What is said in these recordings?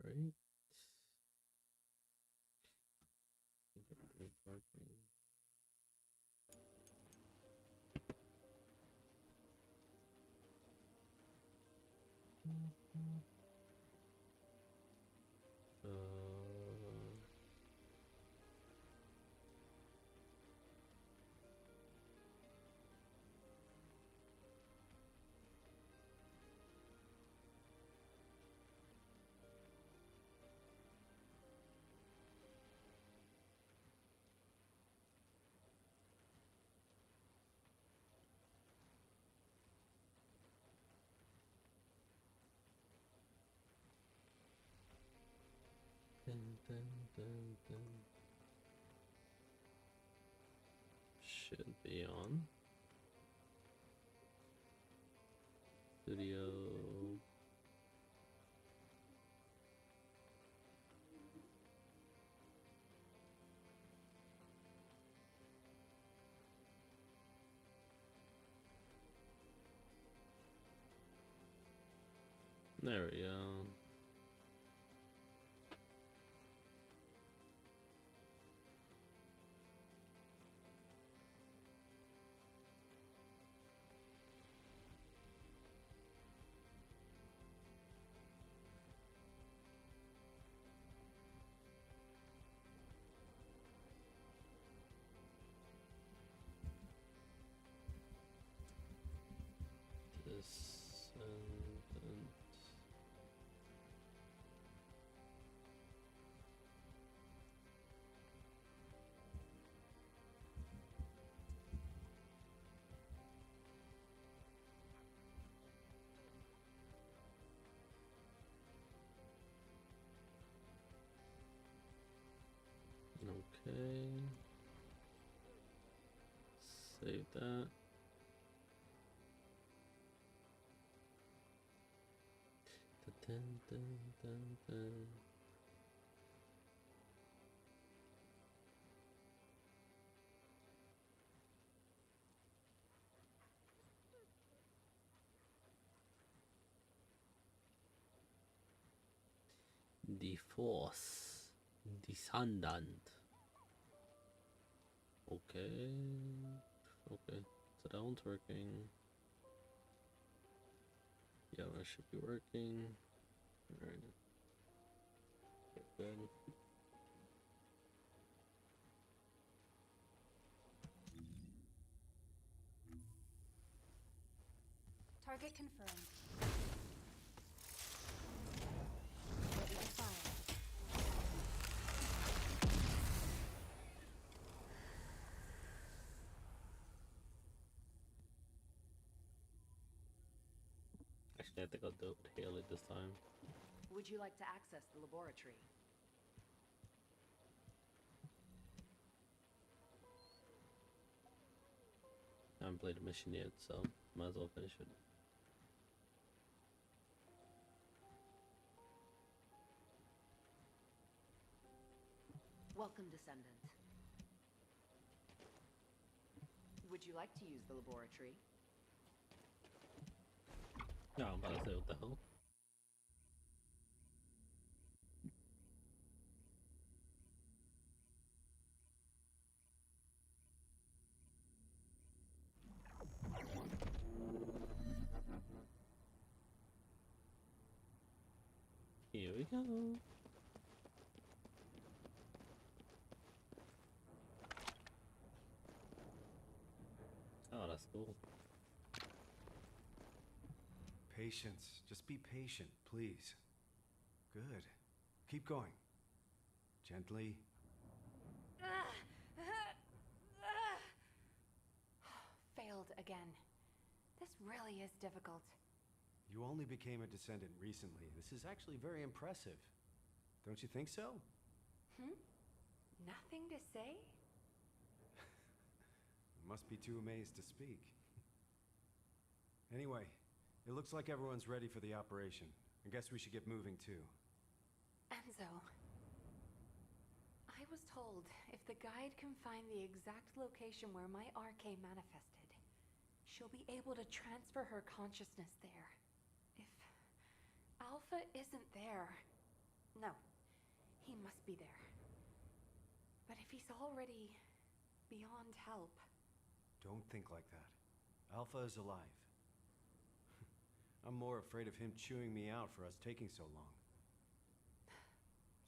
right? I think everything's working. Dun. Should be on. Studio. There we go. Descendant. Okay. Save that. Dun. The Force. Descendant. Okay. Okay. So that one's working. Yeah, that should be working. Alright. Good. Target confirmed. Ready to fire. Actually, I think I'll do it with Haley this time. Would you like to access the laboratory? I haven't played the mission yet, so might as well finish it. Welcome, Descendant. Would you like to use the laboratory? No, I'm about to say what the hell. Here we go. Oh, that's cool. Patience. Just be patient, please. Good. Keep going. Gently. Failed again. This really is difficult. You only became a descendant recently. This is actually very impressive. Don't you think so? Nothing to say? Must be too amazed to speak. Anyway, it looks like everyone's ready for the operation. I guess we should get moving too. Enzo. I was told if the guide can find the exact location where my RK manifested, she'll be able to transfer her consciousness there. If Alpha isn't there, No. He must be there. But if he's already beyond help... Don't think like that. Alpha is alive. I'm more afraid of him chewing me out for us taking so long.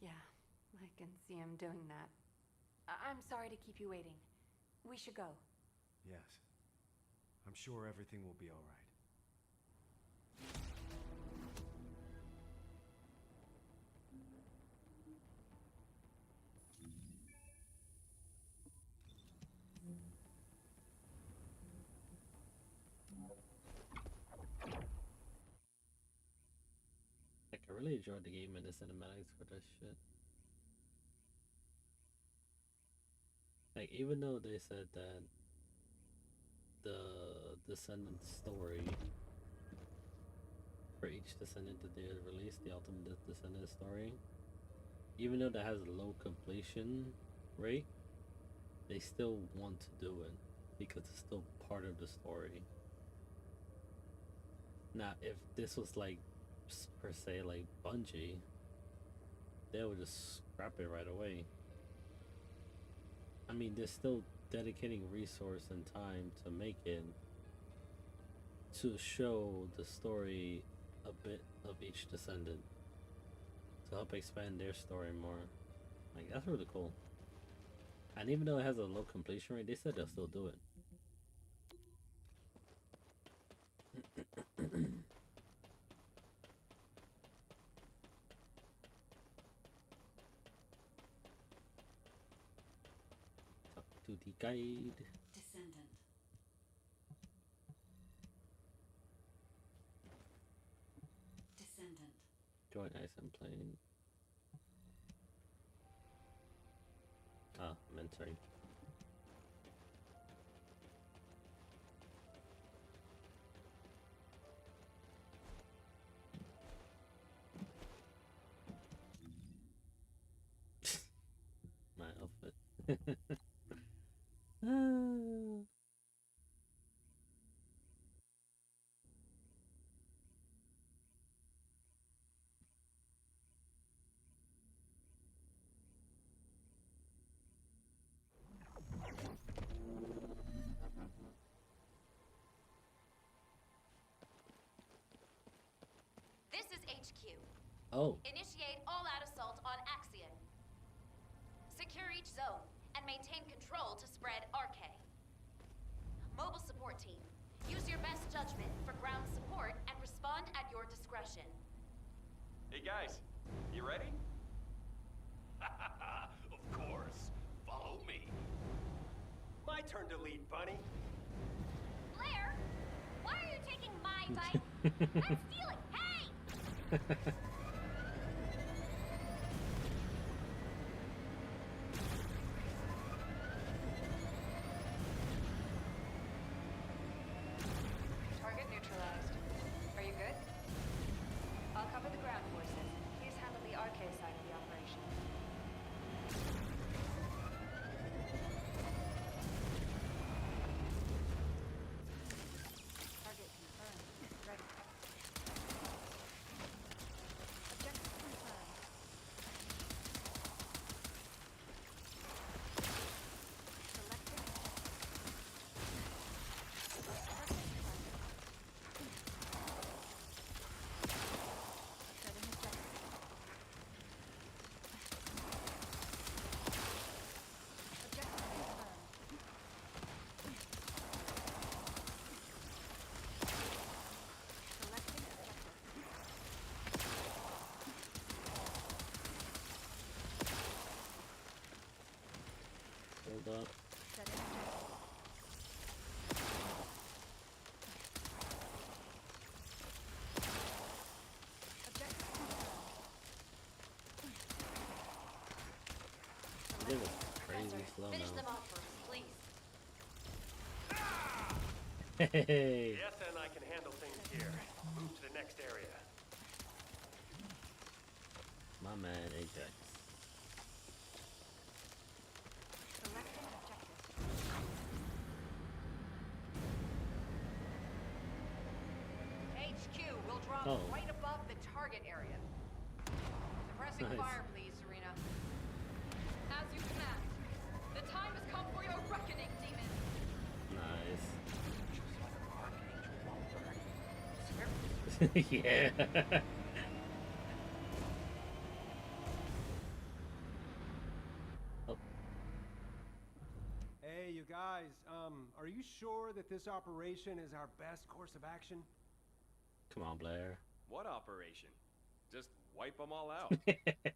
Yeah, I can see him doing that. I'm sorry to keep you waiting. We should go. Yes. I'm sure everything will be all right. Like, I really enjoyed the game and the cinematics for this shit. Like, even though they said that the Descendant story for each Descendant that they had released, the Ultimate Descendant story, even though that has a low completion rate, they still want to do it because it's still part of the story. Now, if this was like, per se, like Bungie, they would just scrap it right away. I mean, they're still dedicating resource and time to make it, to show the story a bit of each Descendant, to help expand their story more. Like, that's really cool. And even though it has a low completion rate, they said they'll still do it. Talk to the guide. Descendant. Descendant. Join ice and plane. Ah, I'm entering. My outfit. Ah. This is HQ. Oh, Initiate all-out assault on Axion. Secure each zone and maintain control to spread RK. Mobile support team, use your best judgment for ground support and respond at your discretion. Hey guys, you ready? Of course. Follow me. My turn to lead, Bunny. Blair, why are you taking my title? I'm stealing. Hey! Target neutralized. Are you good? I'll cover the ground forces. Please handle the RK side of the operation. Target confirmed. Ready. Objective confirmed. Selecting. Target selected. Setting objective. Objective confirmed. Selecting objective. hold up. Setting objective. Objective confirmed. They was crazy Professor, slow finish them now. off for us, please. Hey, Yes, and I can handle things here. Move to the next area. my man Ajax. Selecting objective. HQ will drop Oh. right above the target area. Pressing Nice. fire, please, Serena. As you command. The time has come for your reckoning, demon. Nice. Yeah. Oh, Hey, you guys, are you sure that this operation is our best course of action? come on, Blair. What operation? Just wipe them all out.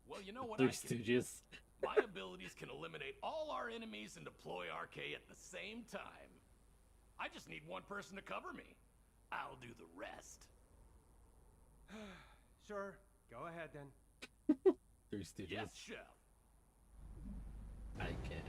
Well, you know what Three I can do. Stooges. My abilities can eliminate all our enemies and deploy RK at the same time. I just need one person to cover me. I'll do the rest. Sure, go ahead then. Three Stooges. Yes, chef. I can.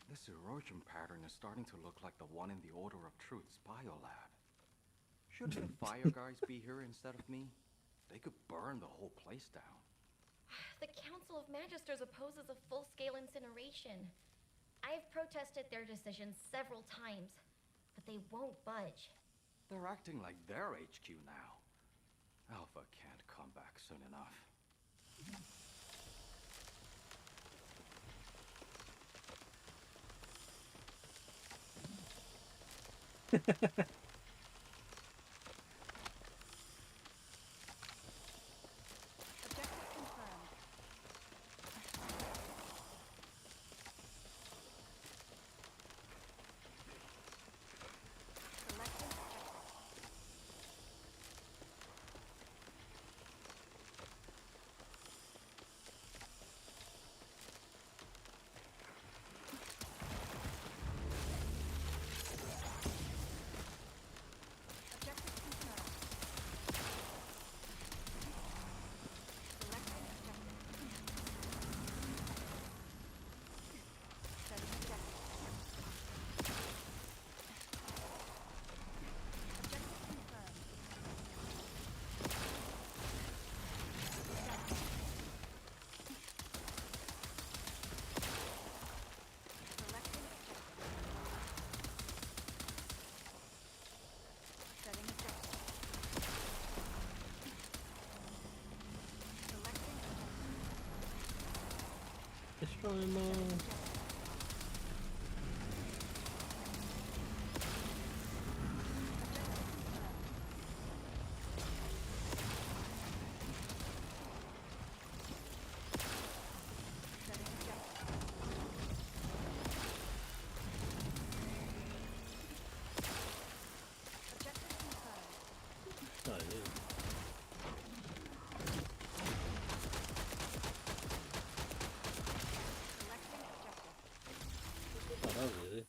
This erosion pattern is starting to look like the one in the Order of Truth's biolab. Shouldn't the fire guys be here instead of me? They could burn the whole place down. The Council of Magisters opposes a full-scale incineration. I've protested their decision several times, but they won't budge. They're acting like they're HQ now. Alpha can't come back soon enough. Objective confirmed. Selecting objective. Objective confirmed. Selecting objective. Setting objective. Objective confirmed. Selecting objective. Setting objective. Selecting objective. Destroy them all. Setting objective. Objective confirmed. Oh, yeah. Selecting objective. Oh, that was easy.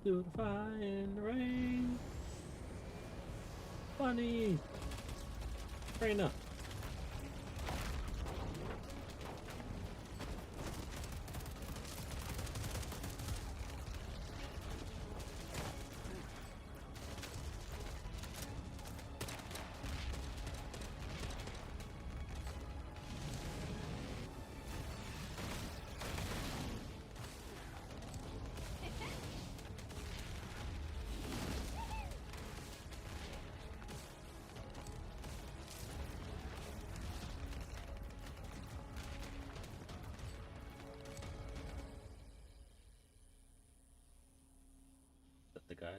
Do the fire in the rain. Funny. Rain up.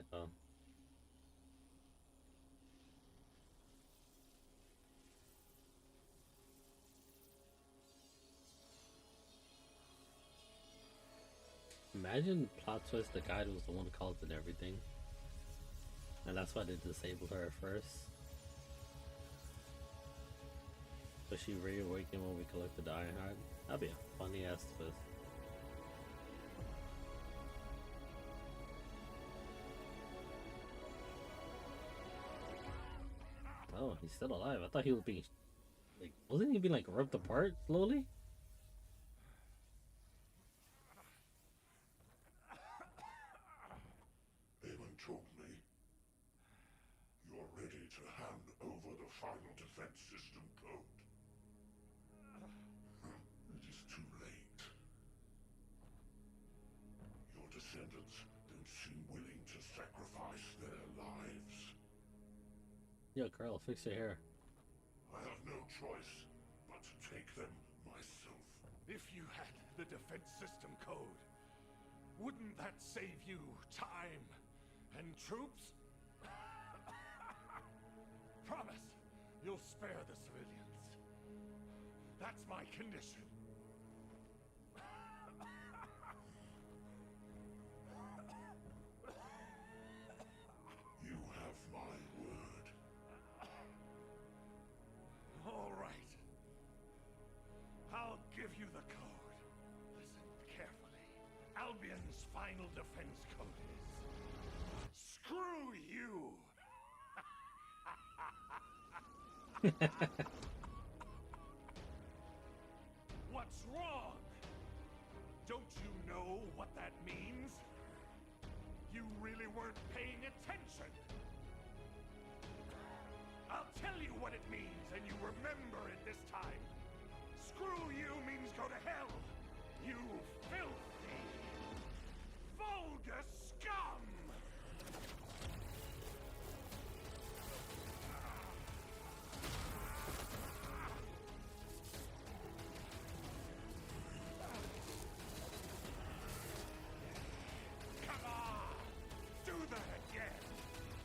guy though. Imagine plot twist, the guy was the one who caused it everything. And that's why they disabled her at first. But she reawakened when we collected the Iron Heart. That'd be a funny ass twist. Oh, he's still alive. I thought he was being like, wasn't he being like ripped apart slowly? Eamon told me you're ready to hand over the final defense system code. It is too late. Your descendants don't seem willing to sacrifice their lives. Yo, girl, fix your hair. I have no choice but to take them myself. If you had the defense system code, wouldn't that save you time and troops? Promise, you'll spare the civilians. That's my condition. You have my word. All right. I'll give you the code. Listen carefully. Albion's final defense code is... Screw you! What's wrong? Don't you know what that means? You really weren't paying attention. I'll tell you what it means, and you remember it this time. Screw you means go to hell. You filthy, vulgar scum! Come on! Do that again!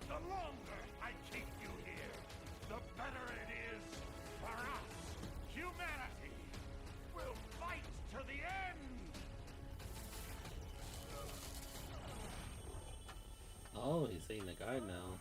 The longer I keep you here, the better it is for us! Humanity will fight to the end! Oh, he's seeing the guy now.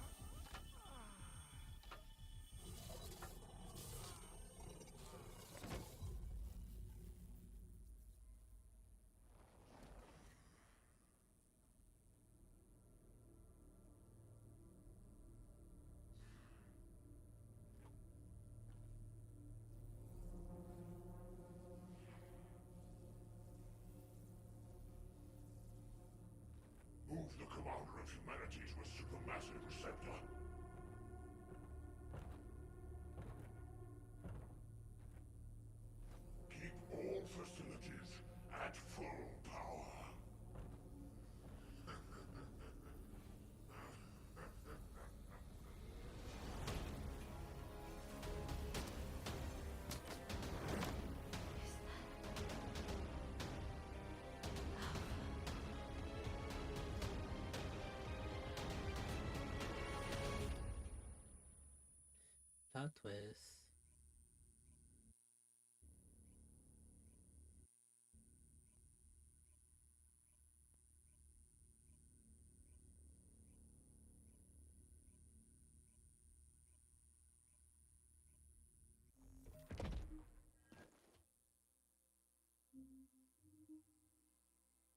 Move the commander of humanity to a supermassive receptor. Keep all facilities at full power. Plot twist.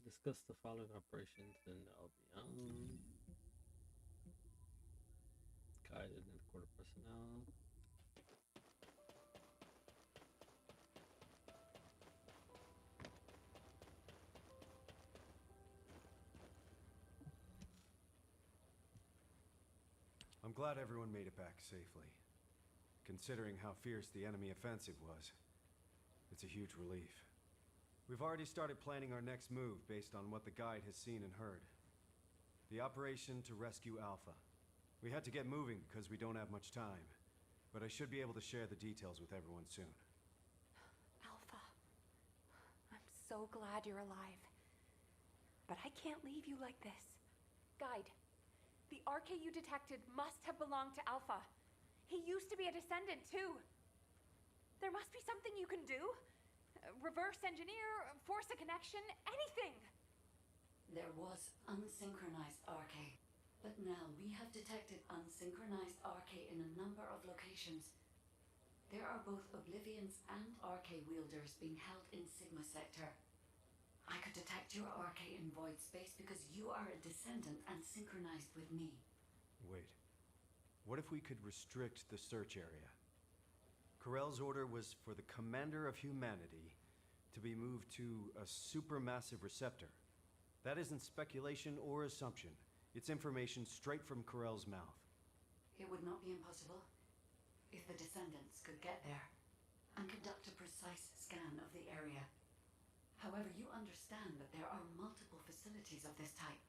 Discuss the following operations in Albion. Guided and quarter personnel. I'm glad everyone made it back safely. Considering how fierce the enemy offensive was, it's a huge relief. We've already started planning our next move based on what the guide has seen and heard. The operation to rescue Alpha. We had to get moving because we don't have much time, but I should be able to share the details with everyone soon. Alpha, I'm so glad you're alive. But I can't leave you like this. Guide, The RK you detected must have belonged to Alpha. He used to be a Descendant, too. There must be something you can do. Reverse engineer, force a connection, anything. There was unsynchronized RK, but now we have detected unsynchronized RK in a number of locations. There are both Oblivions and RK wielders being held in Sigma Sector. I could detect your RK in void space because you are a Descendant and synchronized with me. Wait. What if we could restrict the search area? Corell's order was for the Commander of Humanity to be moved to a supermassive receptor. That isn't speculation or assumption. It's information straight from Corell's mouth. It would not be impossible if the Descendants could get there and conduct a precise scan of the area. However, you understand that there are multiple facilities of this type,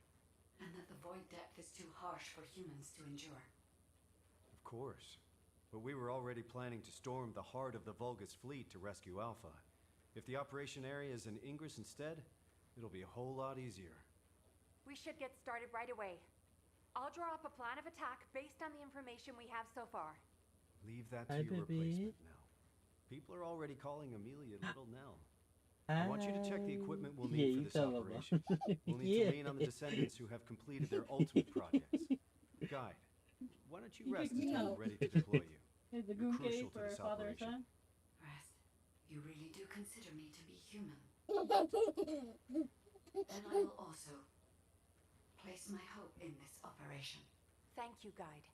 and that the void depth is too harsh for humans to endure. Of course. But we were already planning to storm the heart of the Vulgus fleet to rescue Alpha. If the operation area is in Ingress instead, it'll be a whole lot easier. We should get started right away. I'll draw up a plan of attack based on the information we have so far. Leave that to Hi, your baby. replacement now. People are already calling Amelia Little Nell. I want you to check the equipment we'll Yeah, need you for this tell them. operation. We'll need to lean on the Descendants who have completed their ultimate projects. Guide, why don't you rest until we're ready to deploy you? Is the You're goon cave crucial to for this father and operation. son? Rest. You really do consider me to be human. Then I will also place my hope in this operation. Thank you, Guide.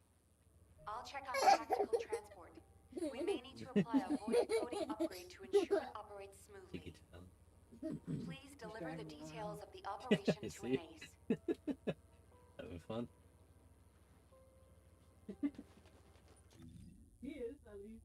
I'll check on the tactical transport. We may need to apply a void coding upgrade to ensure it operates smoothly. Please deliver the details of the operation to an ace. Having fun. He is, at least.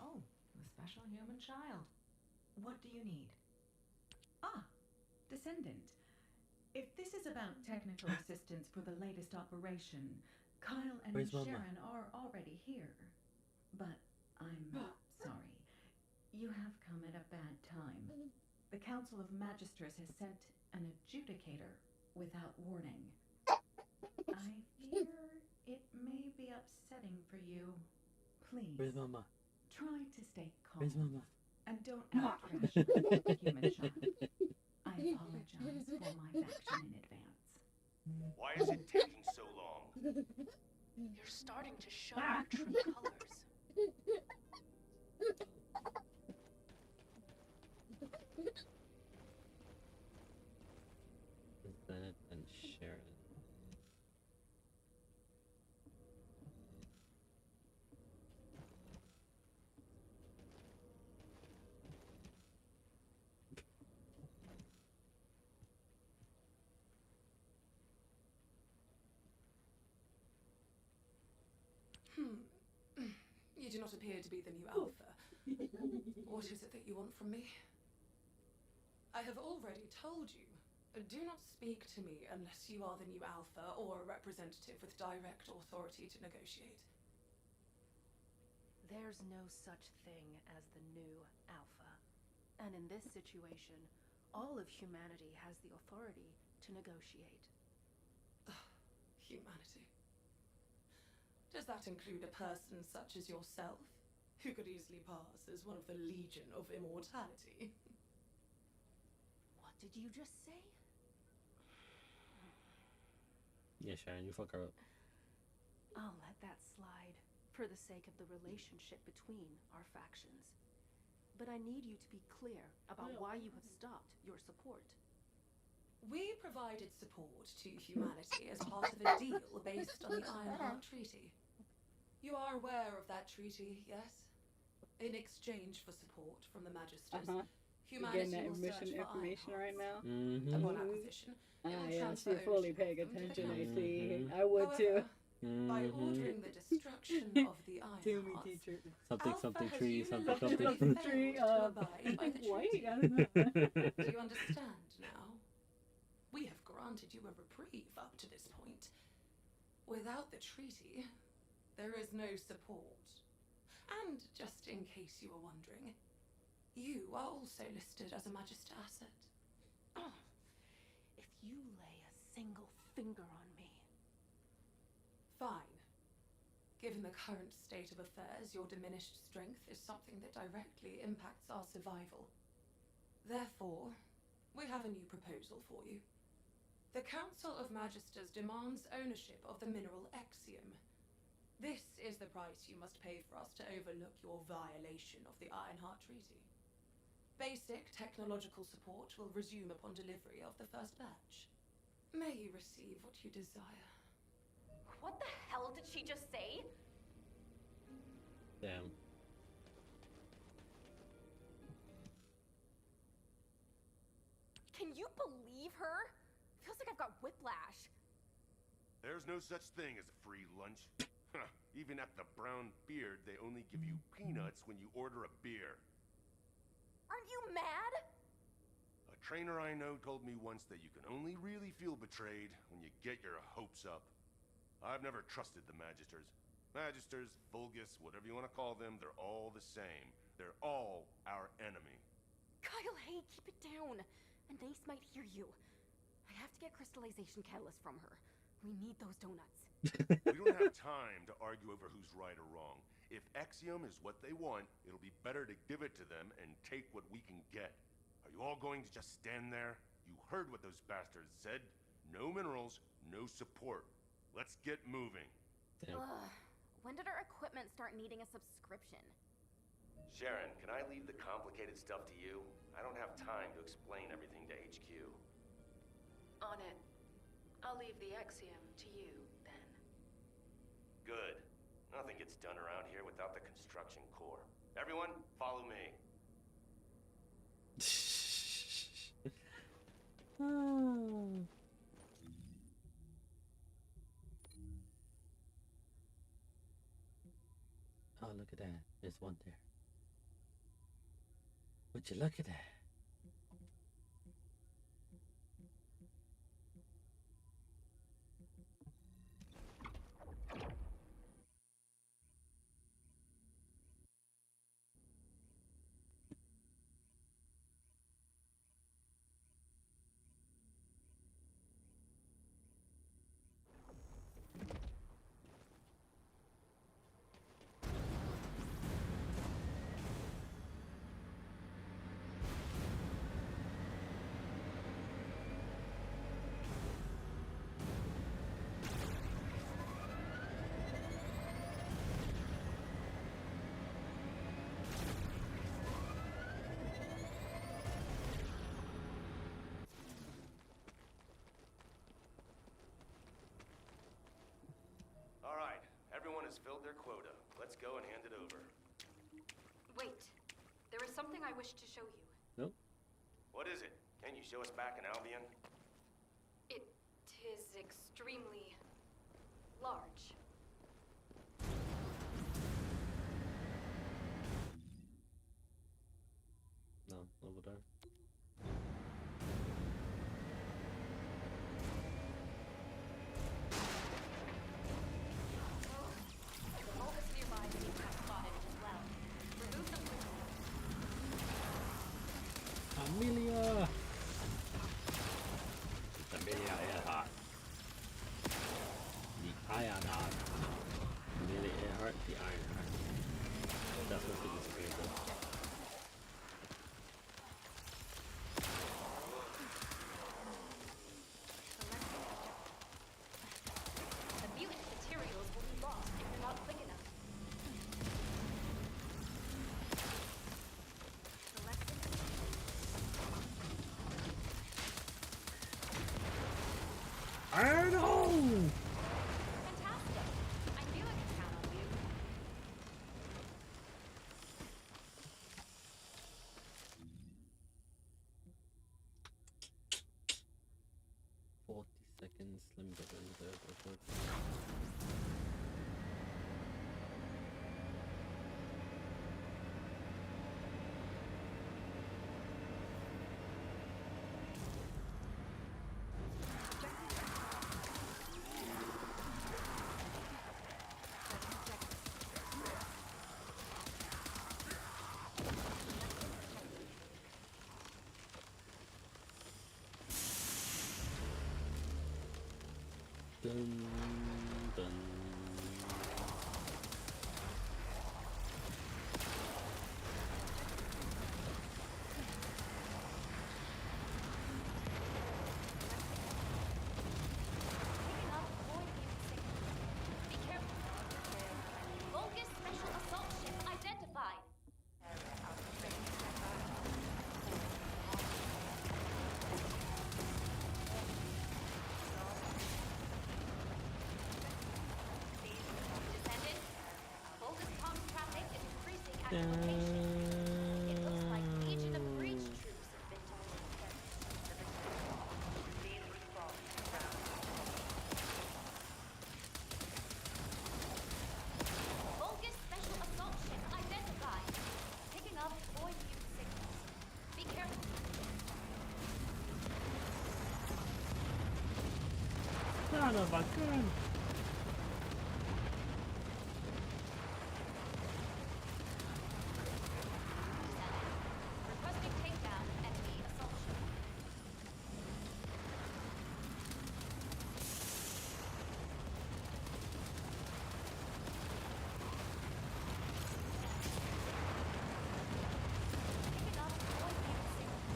Oh, the special human child. What do you need? Ah, Descendant. If this is about technical assistance for the latest operation, Kyle and Where's Mama? Sharon are already here. But I'm sorry. You have come at a bad time. The Council of Magisters has sent an adjudicator without warning. I fear it may be upsetting for you. Please, Where's Mama? try to stay Where's calm. Mama? And don't act rashly with the human child. I apologize for my action in advance. Why is it taking so long? You're starting to show your true colors. Descendant and Sharon. You do not appear to be the new Alpha. What is it that you want from me? I have already told you. Do not speak to me unless you are the new Alpha or a representative with direct authority to negotiate. There's no such thing as the new Alpha. And in this situation, all of humanity has the authority to negotiate. Humanity. Does that include a person such as yourself, who could easily pass as one of the Legion of Immortality? What did you just say? Yeah, Sharon, you fuck her up. I'll let that slide, for the sake of the relationship between our factions. But I need you to be clear about why you have stopped your support. We provided support to humanity as part of a deal based on the Ironheart Treaty. You are aware of that treaty, yes? In exchange for support from the Magisters, humanity Getting that will search for information right now. Upon acquisition, it will Yeah, transfer she's fully ownership paying of them to attention, the I council. see. I would too. However, by ordering the destruction of the To me, Ironhearts, teacher. Something, Alpha something has tree, something, unilaterally something. failed Tree, to abide by the white? treaty. I don't know. Do you understand now? We have granted you a reprieve up to this point, Without the treaty, there is no support. And just in case you were wondering, you are also listed as a Magister asset. Oh, if you lay a single finger on me. Fine. Given the current state of affairs, your diminished strength is something that directly impacts our survival. Therefore, we have a new proposal for you. The Council of Magisters demands ownership of the mineral Exium. This is the price you must pay for us to overlook your violation of the Ironheart Treaty. Basic technological support will resume upon delivery of the first batch. May you receive what you desire. What the hell did she just say? Damn. Can you believe her? Feels like I've got whiplash. There's no such thing as a free lunch. Huh. Even at the Brown Beard, they only give you peanuts when you order a beer. Aren't you mad? A trainer I know told me once that you can only really feel betrayed when you get your hopes up. I've never trusted the Magisters. Magisters, Vulgus, whatever you want to call them, they're all the same. They're all our enemy. Kyle, hey, keep it down. A Nace might hear you. I have to get crystallization catalyst from her. We need those donuts. We don't have time to argue over who's right or wrong. If Exium is what they want, it'll be better to give it to them and take what we can get. Are you all going to just stand there? You heard what those bastards said. No minerals, no support. Let's get moving. When did our equipment start needing a subscription? Sharon, can I leave the complicated stuff to you? I don't have time to explain everything to HQ. On it. I'll leave the Exium to you, then. Good. Nothing gets done around here without the construction corps. Everyone, follow me. Oh, look at that. There's one there. Would you look at that? All right, everyone has filled their quota. Let's go and hand it over. Wait. There is something I wish to show you. Nope. What is it? Can you show us back in Albion? It is extremely large. No, over there. All this nearby seems to have spotted it as well. Remove them quickly. Amelia! Amelia Earhart. The Ironheart. Amelia Earhart, the Ironheart. That's what it is created. The mutant materials will be lost if you're not quick enough. I know! Fantastic! I knew I could count on you. 40 seconds. Let me get rid of that real quick. Dun, dun. Be careful. Vulgus special assault ship identified. Descendant, Vulgus comms traffic is increasing at your location. It looks like Legion of Breach troops have been deployed. Vulgus special assault ship identified. Picking up void mute signals. Be careful. Son of a gun! Requesting takedown enemy assault ship. Picking up void mute signals.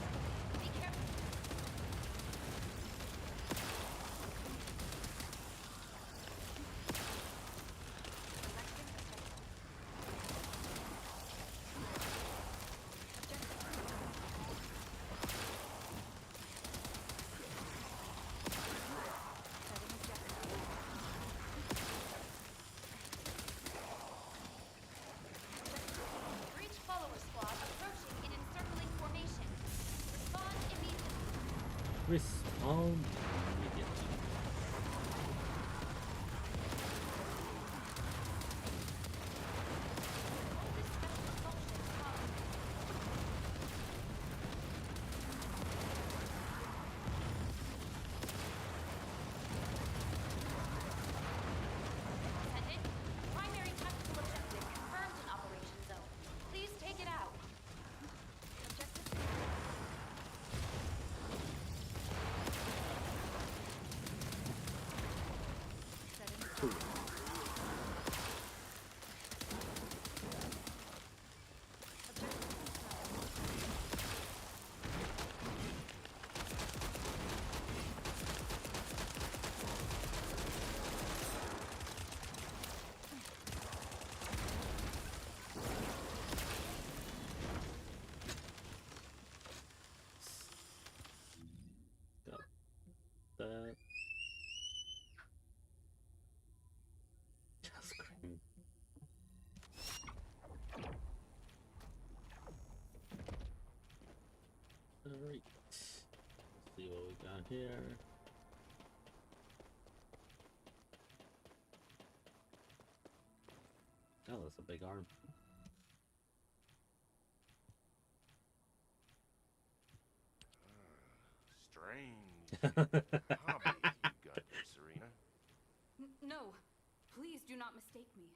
Be careful. Breach follower squad approaching in encircling formation. Respond immediately. Respond immediately. Vulgus special assault ship spotted. Descendant, primary tactical objective confirmed in Operation Zone. Please take it out. Objective Got that. Just scream. Alright. Let's see what we got here. Oh, that's a big arm. Strange hobby you got there, Serena. No, please do not mistake me.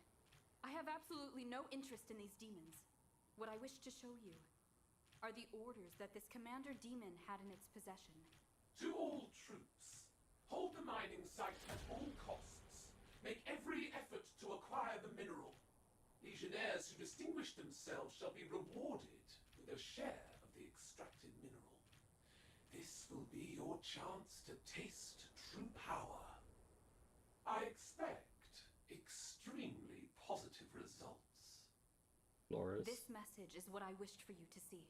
I have absolutely no interest in these demons. What I wish to show you are the orders that this Commander Demon had in its possession. To all troops, hold the mining site at all costs. Make every effort to acquire the mineral. Legionnaires who distinguish themselves shall be rewarded with a share of the extracted mineral. This will be your chance to taste true power. I expect extremely positive results. Flores. This message is what I wished for you to see.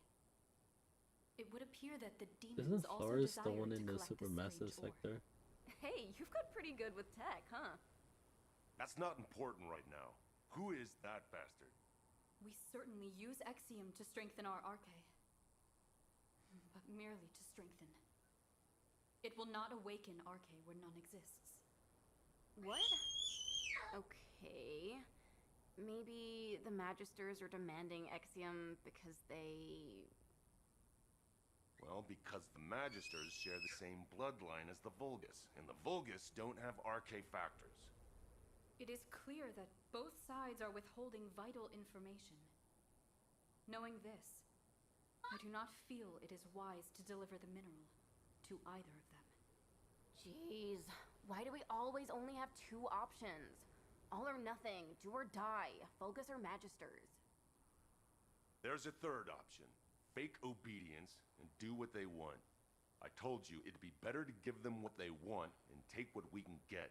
It would appear that the demons Isn't also Flores the desire one to in the collect this supermassive strange ore. sector? Hey, you've got pretty good with tech, huh? That's not important right now. Who is that bastard? We certainly use Exium to strengthen our arche. But merely to strengthen. It will not awaken arche where none exists. What? Okay. Maybe the Magisters are demanding Exium because they... Well, because the Magisters share the same bloodline as the Vulgus, and the Vulgus don't have arche factors. It is clear that both sides are withholding vital information. Knowing this, I do not feel it is wise to deliver the mineral to either of them. Jeez, Why do we always only have two options? All or nothing, do or die, Focus or Magisters. There's a third option. Fake obedience and do what they want. I told you it'd be better to give them what they want and take what we can get.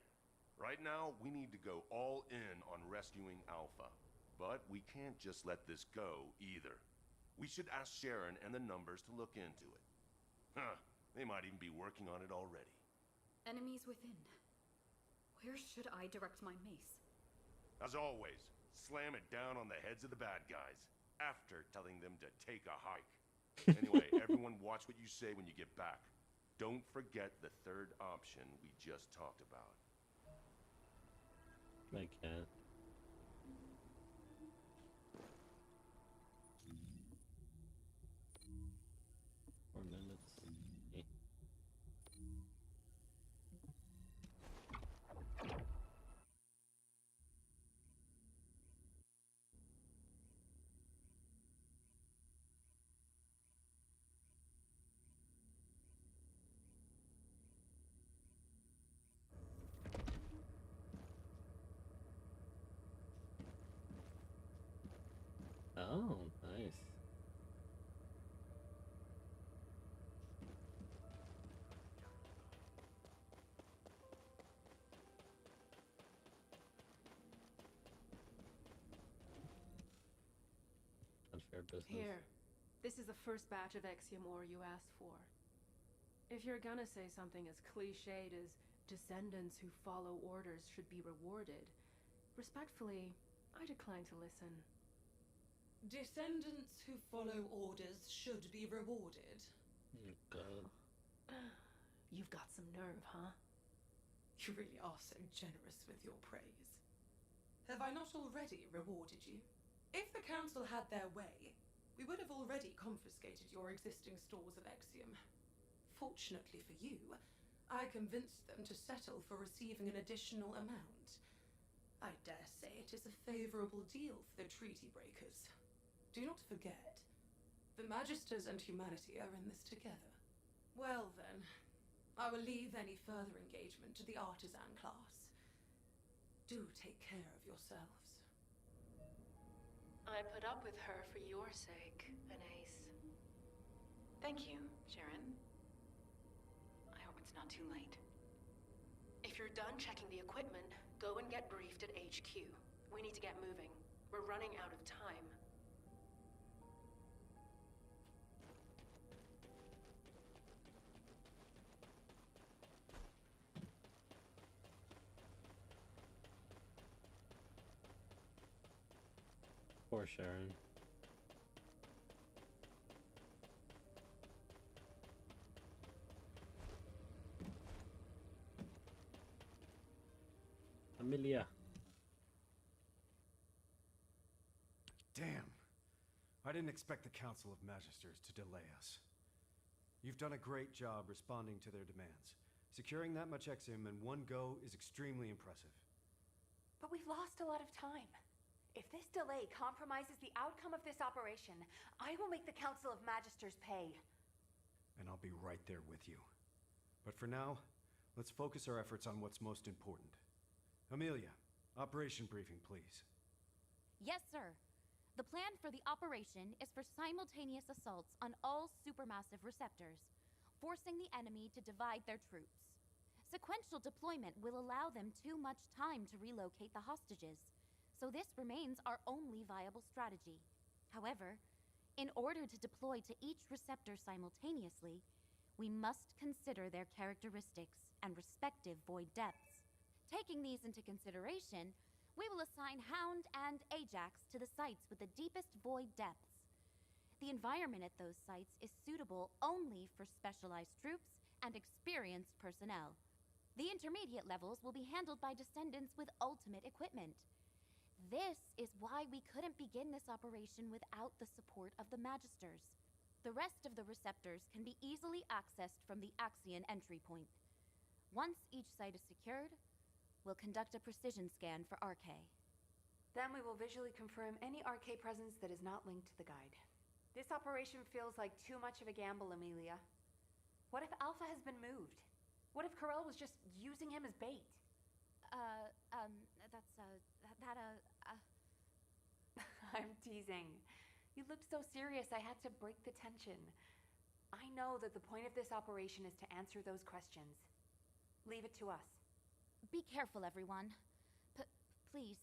Right now, we need to go all in on rescuing Alpha. But we can't just let this go, either. We should ask Sharon and the numbers to look into it. Huh, they might even be working on it already. Enemies within. Where should I direct my mace? As always, slam it down on the heads of the bad guys, after telling them to take a hike. Anyway, everyone watch what you say when you get back. Don't forget the third option we just talked about. I can't. 4 minutes. Eh. Oh, nice. Unfair business. Here. This is the first batch of Exium ore you asked for. If you're gonna say something as cliched as descendants who follow orders should be rewarded, respectfully, I decline to listen. Descendants who follow orders should be rewarded. God. You've got some nerve, huh? You really are so generous with your praise. Have I not already rewarded you? If the Council had their way, we would have already confiscated your existing stores of Exium. Fortunately for you, I convinced them to settle for receiving an additional amount. I dare say it is a favorable deal for the treaty breakers. Do not forget, the Magisters and humanity are in this together. Well then, I will leave any further engagement to the artisan class. Do take care of yourselves. I put up with her for your sake, Anais. Thank you, Sharon. I hope it's not too late. If you're done checking the equipment, go and get briefed at HQ. We need to get moving. We're running out of time. Poor Sharon. Amelia. Damn. I didn't expect the Council of Magisters to delay us. You've done a great job responding to their demands. Securing that much Exium in one go is extremely impressive. But we've lost a lot of time. If this delay compromises the outcome of this operation, I will make the Council of Magisters pay. And I'll be right there with you. But for now, let's focus our efforts on what's most important. Amelia, operation briefing, please. Yes, sir. The plan for the operation is for simultaneous assaults on all supermassive receptors, forcing the enemy to divide their troops. Sequential deployment will allow them too much time to relocate the hostages, so this remains our only viable strategy. However, in order to deploy to each receptor simultaneously, we must consider their characteristics and respective void depths. Taking these into consideration, we will assign Hound and Ajax to the sites with the deepest void depths. The environment at those sites is suitable only for specialized troops and experienced personnel. The intermediate levels will be handled by Descendants with ultimate equipment. This is why we couldn't begin this operation without the support of the Magisters. The rest of the receptors can be easily accessed from the Axion entry point. Once each site is secured, we'll conduct a precision scan for RK. Then we will visually confirm any RK presence that is not linked to the guide. This operation feels like too much of a gamble, Amelia. What if Alpha has been moved? What if Corell was just using him as bait? I'm teasing. You looked so serious, I had to break the tension. I know that the point of this operation is to answer those questions. Leave it to us. Be careful, everyone. Please.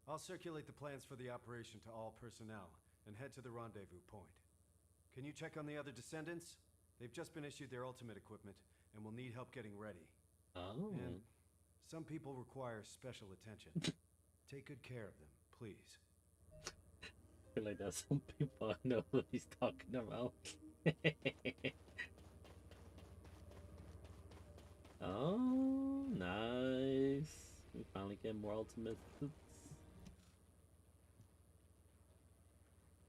I'll circulate the plans for the operation to all personnel and head to the rendezvous point. Can you check on the other Descendants? They've just been issued their ultimate equipment and will need help getting ready. Oh. And some people require special attention. Take good care of them, please. I feel like there's some people I know what he's talking about. Oh, nice. We finally get more ultimate suits.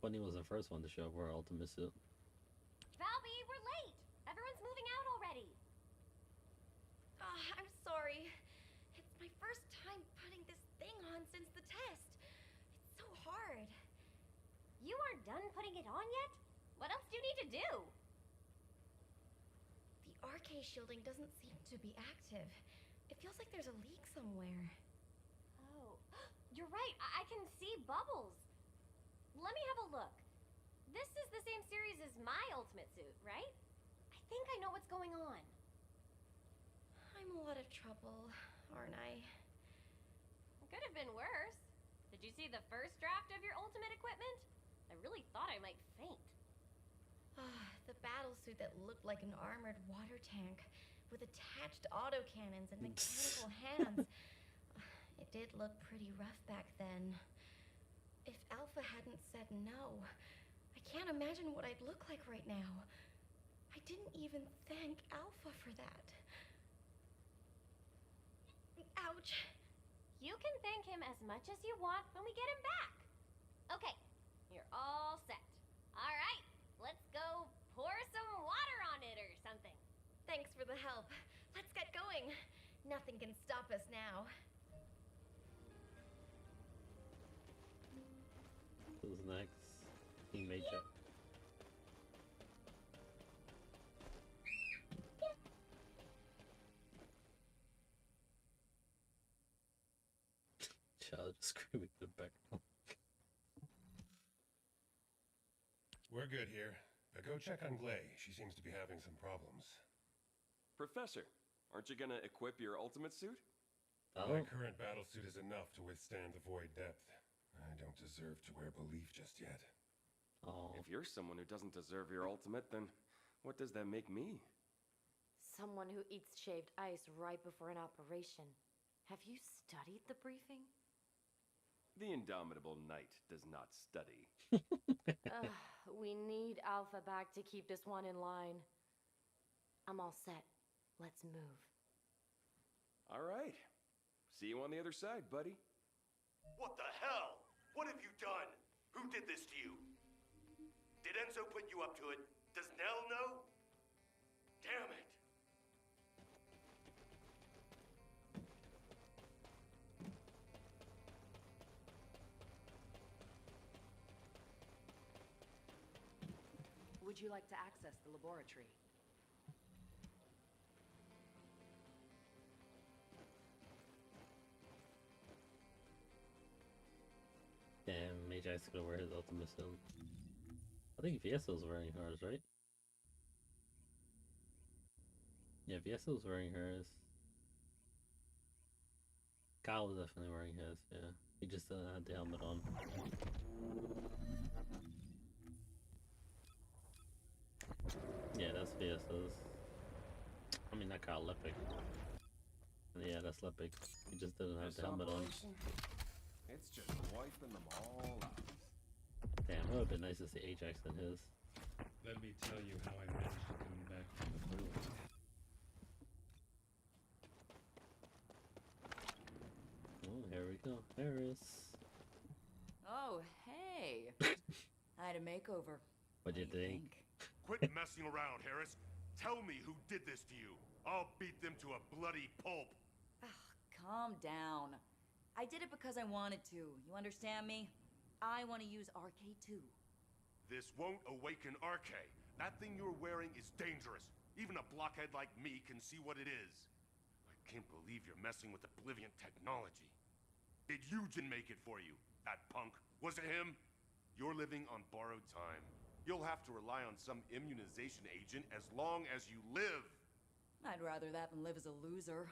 Bunny was the first one to show up for her ultimate suit. Valby, we're late! Everyone's moving out already! I'm sorry. It's my first time putting this thing on since the test. It's so hard. You aren't done putting it on yet? What else do you need to do? The RK shielding doesn't seem to be active. It feels like there's a leak somewhere. Oh, you're right. I can see bubbles. Let me have a look. This is the same series as my ultimate suit, right? I think I know what's going on. I'm in a lot of trouble, aren't I? It could have been worse. Did you see the first draft of your ultimate equipment? I really thought I might faint. The battle suit that looked like an armored water tank with attached autocannons and mechanical hands. It did look pretty rough back then. If Alpha hadn't said no, I can't imagine what I'd look like right now. I didn't even thank Alpha for that. Ouch. You can thank him as much as you want when we get him back. Okay, you're all set. All right, let's go pour some water on it or something. Thanks for the help. Let's get going. Nothing can stop us now. Who's next? Team Major. Child just screaming in the background. We're good here. But go check on Glay. She seems to be having some problems. Professor, aren't you gonna equip your ultimate suit? My current battlesuit is enough to withstand the void depth. I don't deserve to wear belief just yet. Oh. If you're someone who doesn't deserve your ultimate, then what does that make me? Someone who eats shaved ice right before an operation. Have you studied the briefing? The indomitable knight does not study. We need Alpha back to keep this one in line. I'm all set. Let's move. All right. See you on the other side, buddy. What the hell? What have you done? Who did this to you? Did Enzo put you up to it? Does Nell know? Damn it! Would you like to access the laboratory? Damn, Magi is gonna wear his ultimate suit. I think Vieso's wearing hers, right? Yeah, Vieso's wearing hers. Kyle was definitely wearing his, yeah. He just doesn't have the helmet on. Yeah, that's Vieso's. I mean, not Kyle, Lepic. Yeah, that's Lepic. He just doesn't have the helmet on. It's just wiping them all out. Damn, it would have been nice to see Ajax in his. Let me tell you how I managed to come back from the void. Oh, here we go. Harris. Oh, hey. I had a makeover. What'd you think? Quit messing around, Harris. Tell me who did this to you. I'll beat them to a bloody pulp. Calm down. I did it because I wanted to. You understand me? I want to use RK2. This won't awaken RK. That thing you're wearing is dangerous. Even a blockhead like me can see what it is. I can't believe you're messing with Oblivion technology. Did Eugen make it for you, that punk? Was it him? You're living on borrowed time. You'll have to rely on some immunization agent as long as you live. I'd rather that than live as a loser.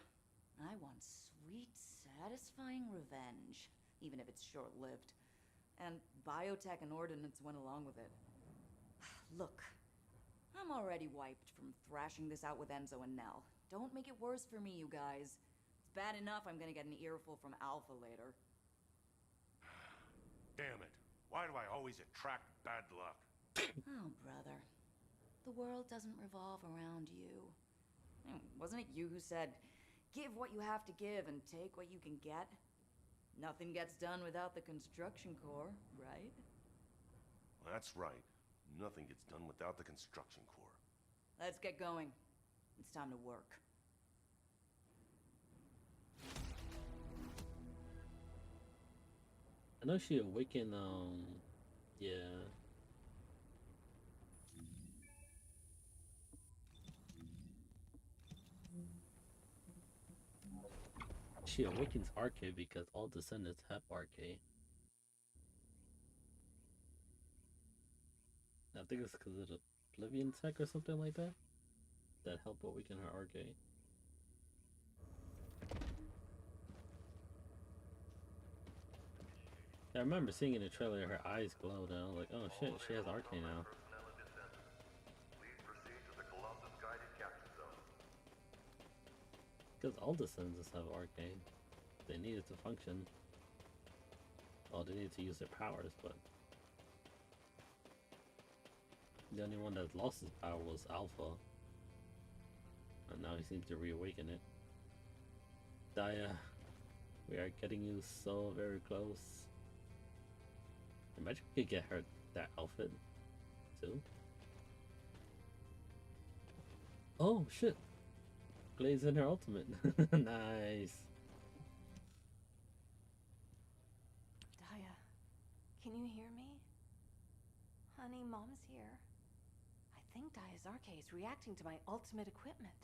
I want sweet, satisfying revenge, even if it's short-lived. And biotech and ordnance went along with it. Look, I'm already wiped from thrashing this out with Enzo and Nell. Don't make it worse for me, you guys. It's bad enough I'm gonna get an earful from Alpha later. Damn it. Why do I always attract bad luck? Oh, brother. The world doesn't revolve around you. Wasn't it you who said, give what you have to give and take what you can get? Nothing gets done without the construction corps, right? That's right. Nothing gets done without the construction corps. Let's get going. It's time to work. I know she awakened, yeah. She awakens RK because all descendants have RK. I think it's because of the Oblivion tech or something like that that help awaken her RK. I remember seeing in the trailer her eyes glowed and I was like, oh shit, she has RK now. Because all descendants have RK. They need it to function. Oh, they need to use their powers, but the only one that lost his power was Alpha. And now he seems to reawaken it. Daya, we are getting you so very close. Imagine we could get her that outfit too. Oh shit! Glaze in her ultimate. Nice. Daya, can you hear me? Honey, Mom's here. I think Daya's RK is reacting to my ultimate equipment.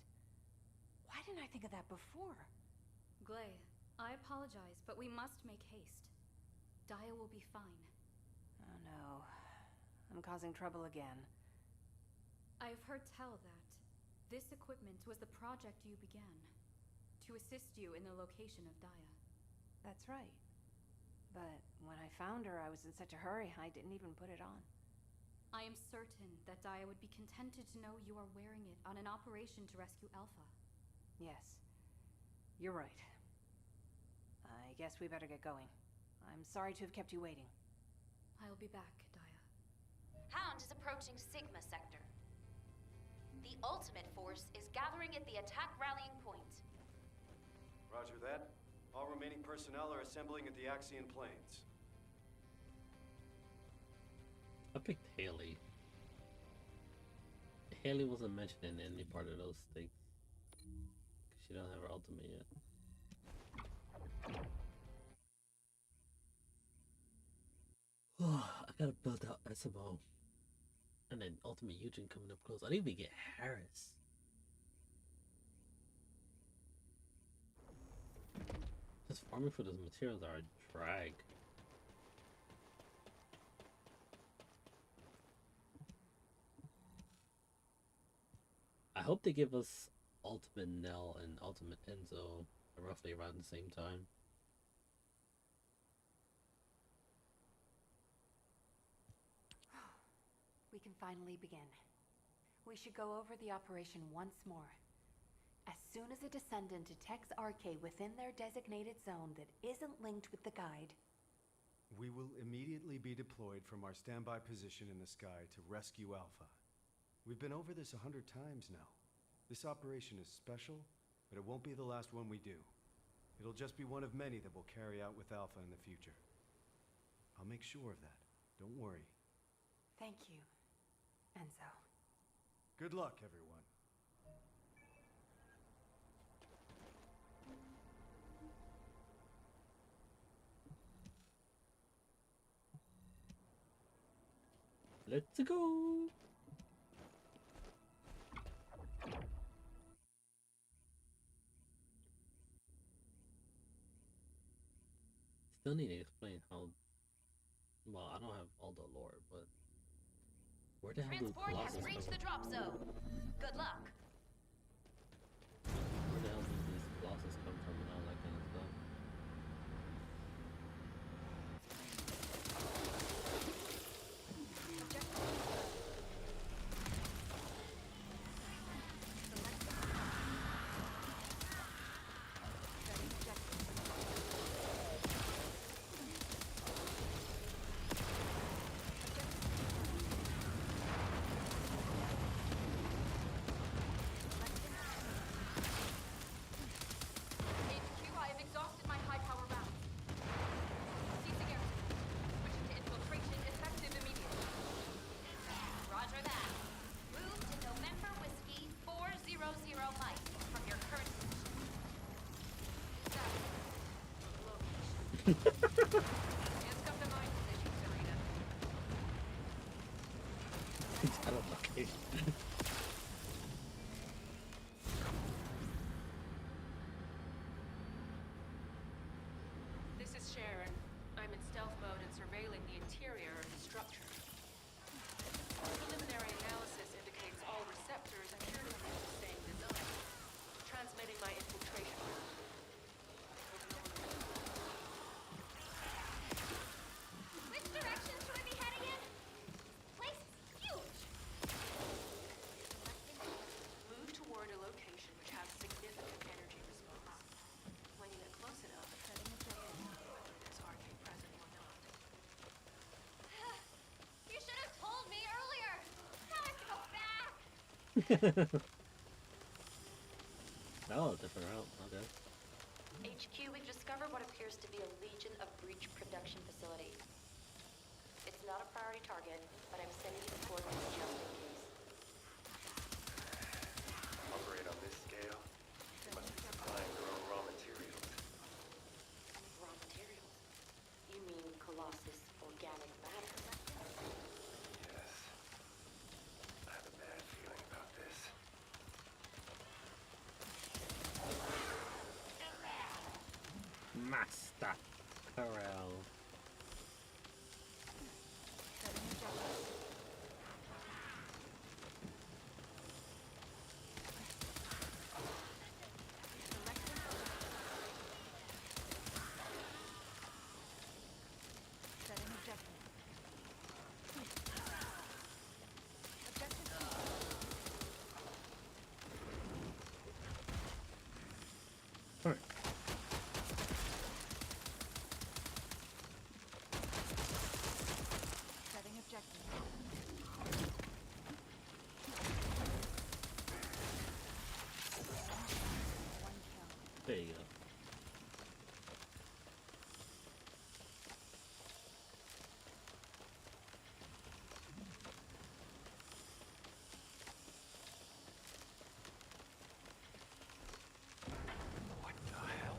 Why didn't I think of that before? Glay, I apologize, but we must make haste. Daya will be fine. Oh no. I'm causing trouble again. I've heard tell that this equipment was the project you began, to assist you in the location of Daya. That's right. But when I found her, I was in such a hurry, I didn't even put it on. I am certain that Daya would be contented to know you are wearing it on an operation to rescue Alpha. Yes. You're right. I guess we better get going. I'm sorry to have kept you waiting. I'll be back, Daya. Hound is approaching Sigma sector. The ultimate force is gathering at the attack rallying point. Roger that. All remaining personnel are assembling at the Axian Plains. I picked Haley. Haley wasn't mentioned in any part of those things. She don't have her ultimate yet. I gotta build out SMO. And then ultimate Eugen coming up close. I didn't even get Harris. Just farming for those materials are a drag. I hope they give us Ultimate Nell and Ultimate Enzo roughly around the same time. We can finally begin. We should go over the operation once more. As soon as a Descendant detects RK within their designated zone that isn't linked with the guide, we will immediately be deployed from our standby position in the sky to rescue Alpha. We've been over this 100 times now. This operation is special, but it won't be the last one we do. It'll just be one of many that we'll carry out with Alpha in the future. I'll make sure of that. Don't worry. thank you, Enzo. Good luck, everyone. Let's go. Still need to explain how. Well, I don't have all the lore, but where the hell do Transport has Colossus reached come the drop zone. Good luck. Where the hell did these Colossus come from and all that kind of stuff? HQ, I have exhausted my high-power rounds. Ceasing air support. Switching to infiltration, effective immediately. Roger that. Move to November Whiskey 400 Mike from your current position. Just come to mind position, Serena. I don't know. This is Sharon. I'm in stealth mode and surveilling the interior of the structure. Preliminary analysis indicates all receptors appear to use the same design, transmitting my infiltration route. Which direction should I be heading in? Place is huge. Move toward a location which has significant energy response. When you get close enough, setting a whether there's RK present or not. You should have told me earlier. Now I have to go back. Oh, different route. Okay. HQ, we've discovered what appears to be a Legion of Breach production facility. It's not a priority target, but I'm sending you the coordinates just in case. Operate on this scale? They must be supplying their own raw materials. Raw materials? You mean Colossus organic matter? Yes. I have a bad feeling about this. Master Corral. Setting objective. Alright. Setting objective. There you go. What the hell?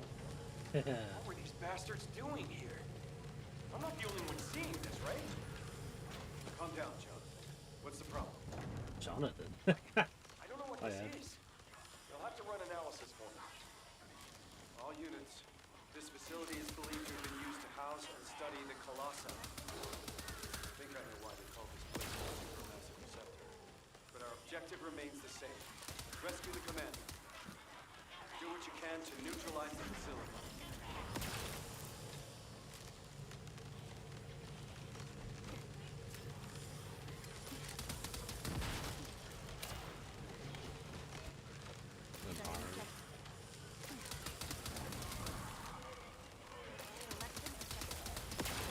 What were these bastards doing here? I'm not the only one seeing this, right? Calm down, Jonathan. What's the problem? Jonathan. I don't know what Oh, this yeah. is. You'll have to run analysis for me. All units. This facility is believed to have been used to house and study the Colossi. I think I know why they call this place a supermassive receptor. But our objective remains the same. Rescue the commander. Do what you can to neutralize the facility.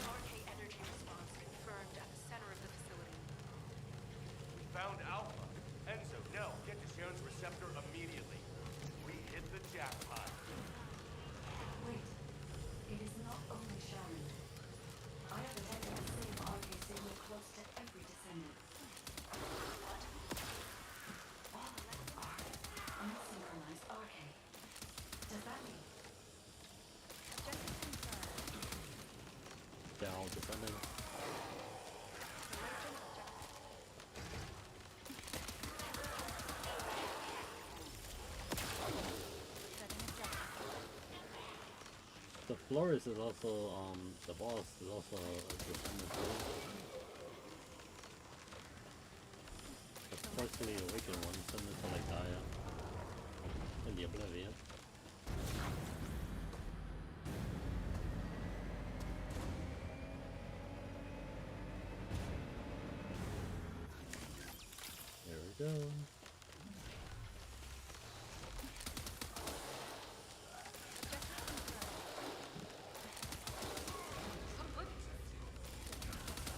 RK energy response confirmed at the center of the facility. We found Alpha. Enzo, Nell, get to Sharon's receptor immediately. We hit the jackpot. So Flores is also the boss is also a descendant too. Of course, the awakened one, similar to like Gaia in the Oblivion. There we go.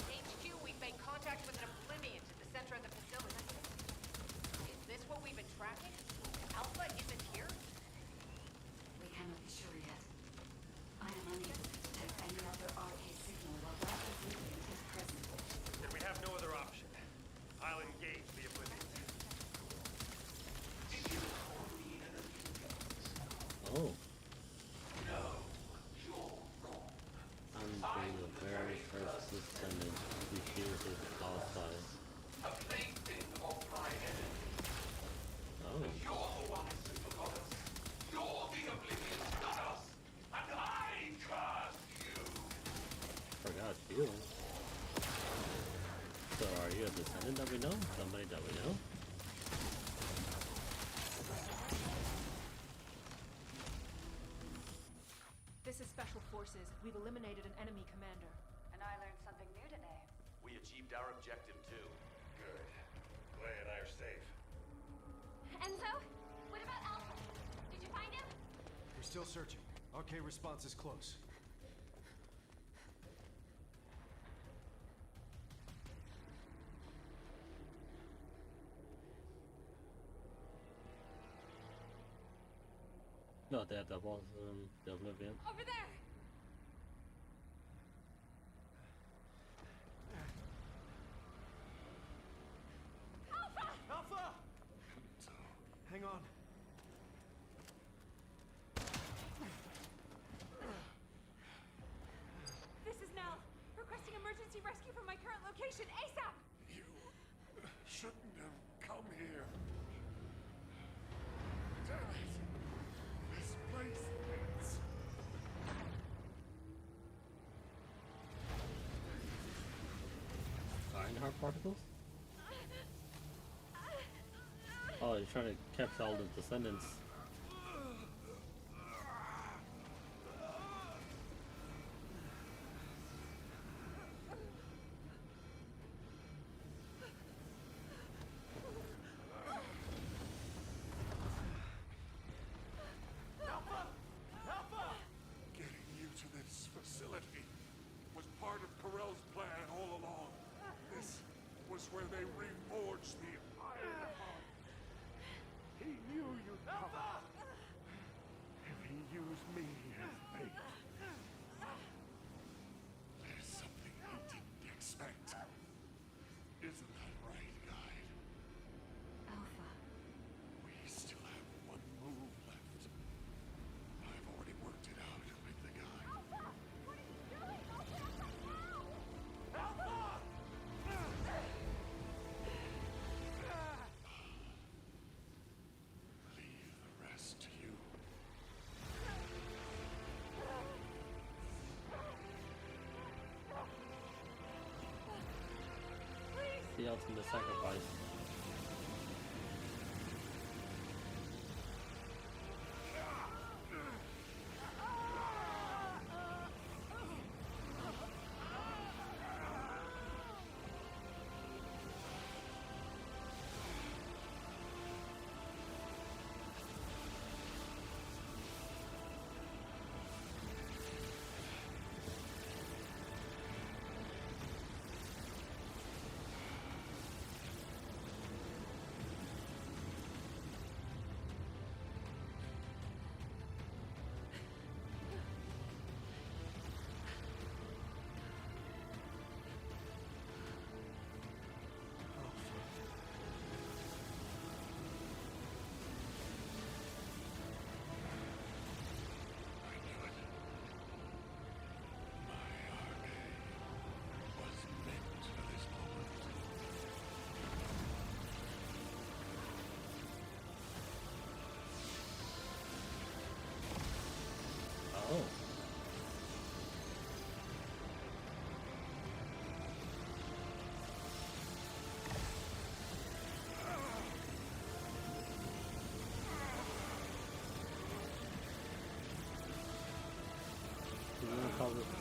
HQ, we've made contact with an Oblivion to the center of the facility. Is this what we've been tracking? Alpha isn't here? We cannot be sure yet. I am unable to detect any other RK signal while that Oblivion is present. Then we have no other option. I'll engage the Oblivion. Oh. No, you're wrong. I'm the very first descendant who uses outside. A plaything of my enemy. Oh. You're the one who forgot us. You're the Oblivion, not us. And I curse you. Forgot you. So are you a descendant that we know? Somebody that we know? This is Special Forces. We've eliminated an enemy commander. And I learned something new today. We achieved our objective too. Good. Clay and I are safe. Enzo? What about Alpha? Did you find him? We're still searching. RK response is close. No, that was the Oblivion. Over there! Alpha! Alpha! Hang on. This is Nell. Requesting emergency rescue from my current location, ASAP! You shouldn't have come here. Damn it. This place is... Ironheart particles? Oh, you're trying to capture all the descendants. Alpha! Alpha! Getting you to this facility was part of Corell's plan all along. This was where they reforged the Iron Heart. He knew you'd come. And he used me as bait. There's something he didn't expect. Isn't that right, Guide? Alpha. We still have one move left. I've already worked it out with the guy. Alpha! What are you doing? Open up right now! Alpha! Leave the rest to you. The ultimate sacrifice.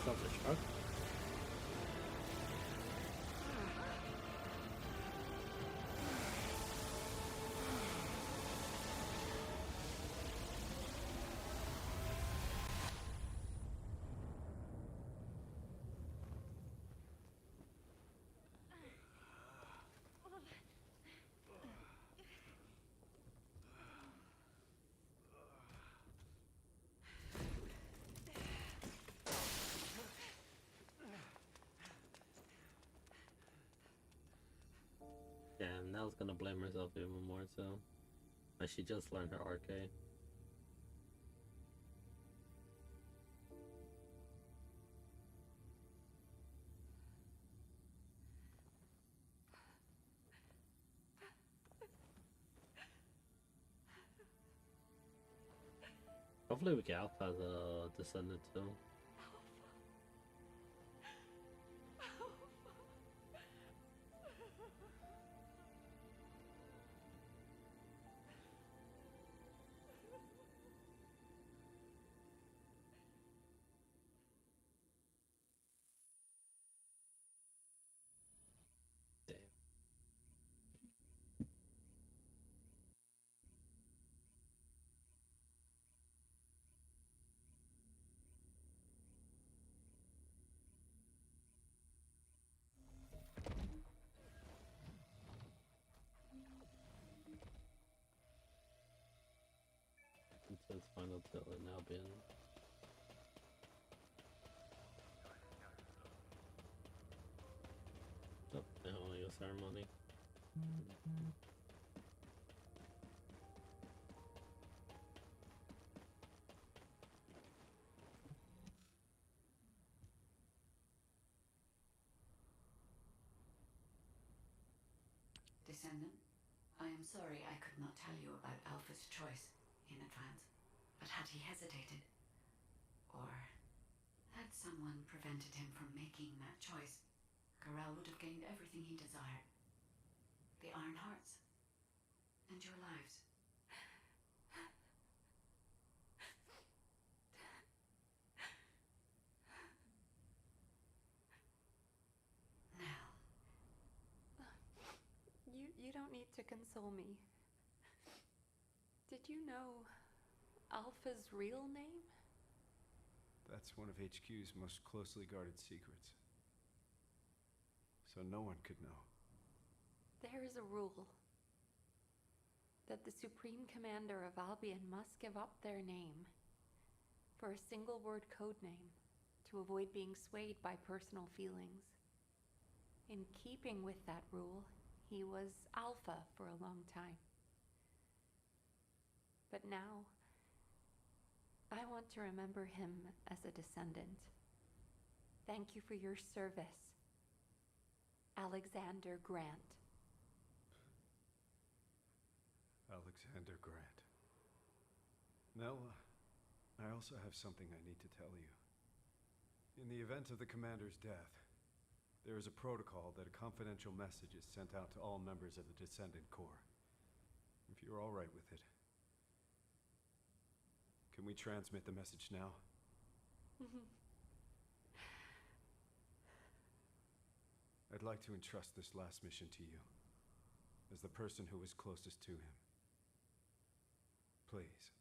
Self-destruct? Yeah, Nell's gonna blame herself even more so. Like she just learned her RK. Hopefully we get Alpha as a Descendant too. Damn. It says final till it now been. Oh, now only a ceremony. Descendant, I am sorry I could not tell you about Alpha's choice in advance. But had he hesitated, or had someone prevented him from making that choice, Corel would have gained everything he desired. The Iron Hearts, and your lives. Now. You don't need to console me. Did you know Alpha's real name? That's one of HQ's most closely guarded secrets. So no one could know. There is a rule that the Supreme Commander of Albion must give up their name for a single word code name to avoid being swayed by personal feelings. In keeping with that rule, he was Alpha for a long time. But now, I want to remember him as a descendant. Thank you for your service, Alexander Grant. Alexander Grant. Nell, I also have something I need to tell you. In the event of the Commander's death, there is a protocol that a confidential message is sent out to all members of the Descendant Corps. If you're all right with it. Can we transmit the message now? I'd like to entrust this last mission to you, as the person who was closest to him. Please.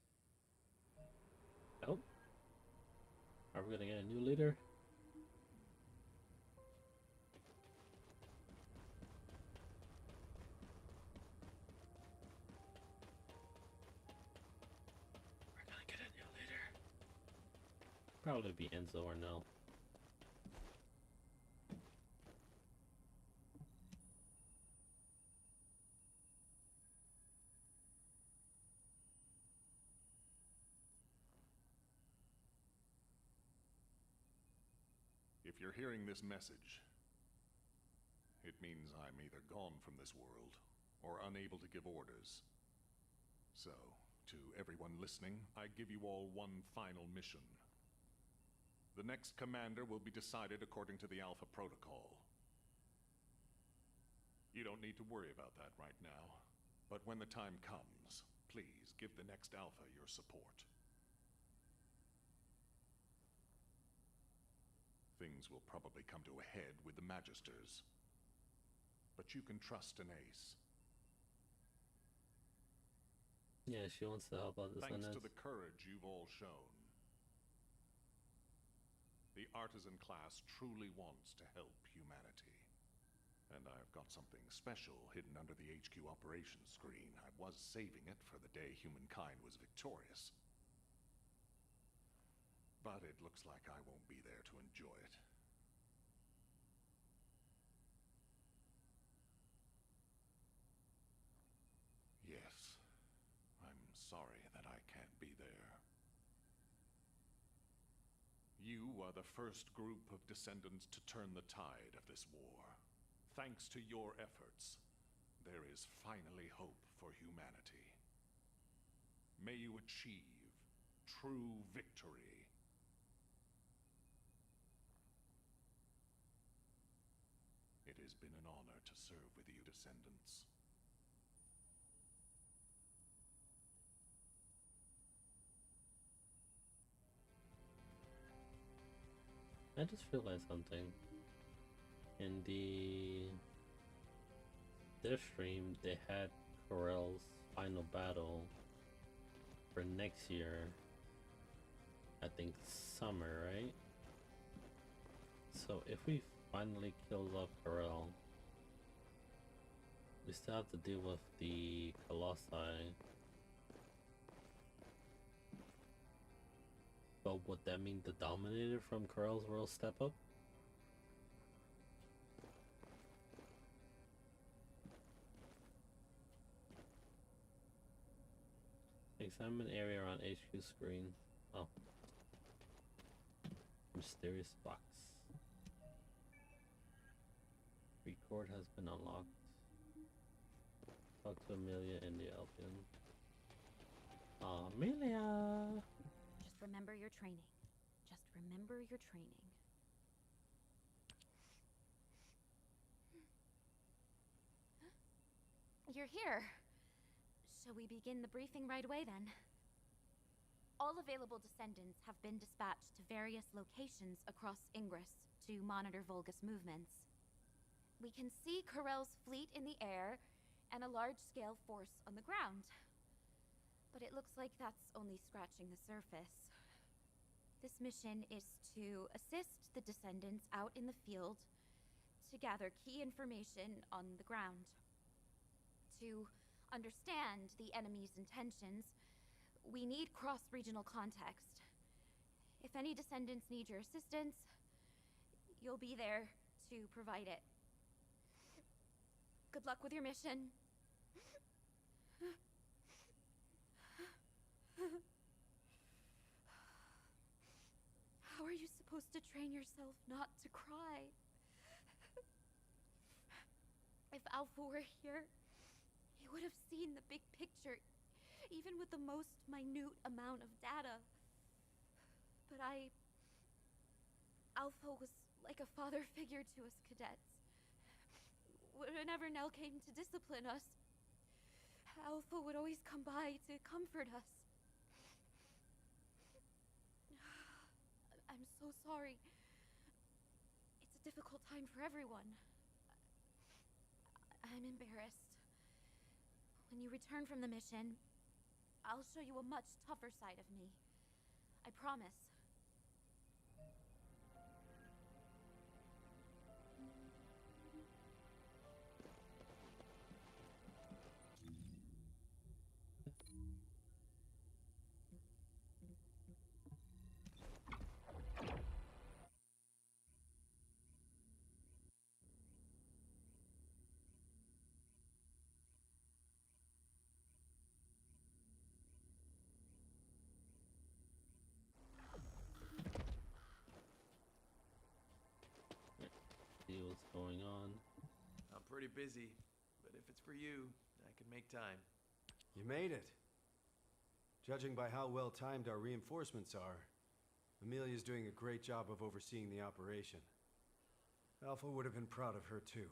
Oh. Are we gonna get a new leader? We're gonna get a new leader. Probably be Enzo or no. If you're hearing this message, it means I'm either gone from this world or unable to give orders. So, to everyone listening, I give you all one final mission. The next commander will be decided according to the Alpha Protocol. You don't need to worry about that right now, but when the time comes, please give the next Alpha your support. Things will probably come to a head with the Magisters. But you can trust an ace. Yeah, she wants to help out the Thanks Descendants. to the courage you've all shown. The artisan class truly wants to help humanity. And I've got something special hidden under the HQ operations screen. I was saving it for the day humankind was victorious. But it looks like I won't be there to enjoy it. Yes, I'm sorry that I can't be there. You are the first group of Descendants to turn the tide of this war. Thanks to your efforts, there is finally hope for humanity. May you achieve true victory. It has been an honor to serve with you, Descendants. I just realized something. In their stream, they had Corell's final battle for next year. I think summer, right? So if we finally kills off Corell, we still have to deal with the Colossi. But would that mean the Dominator from Corell's world step up? Examine area around HQ screen. Oh. Mysterious box. Record has been unlocked. Talk to Amelia and the Albion. Amelia! Just remember your training. Just remember your training. You're here. Shall we begin the briefing right away then? All available Descendants have been dispatched to various locations across Ingress to monitor Vulgus movements. We can see Corell's fleet in the air and a large-scale force on the ground. But it looks like that's only scratching the surface. This mission is to assist the Descendants out in the field to gather key information on the ground. To understand the enemy's intentions, we need cross-regional context. If any Descendants need your assistance, you'll be there to provide it. Good luck with your mission. How are you supposed to train yourself not to cry? If Alpha were here, he would have seen the big picture, even with the most minute amount of data. But Alpha was like a father figure to us cadets. Whenever Nell came to discipline us, Alpha would always come by to comfort us. I'm so sorry. It's a difficult time for everyone. I'm embarrassed. When you return from the mission, I'll show you a much tougher side of me. I promise. See what's going on. I'm pretty busy, but if it's for you, I can make time. You made it. Judging by how well timed our reinforcements are, Amelia's doing a great job of overseeing the operation. Alpha would have been proud of her too,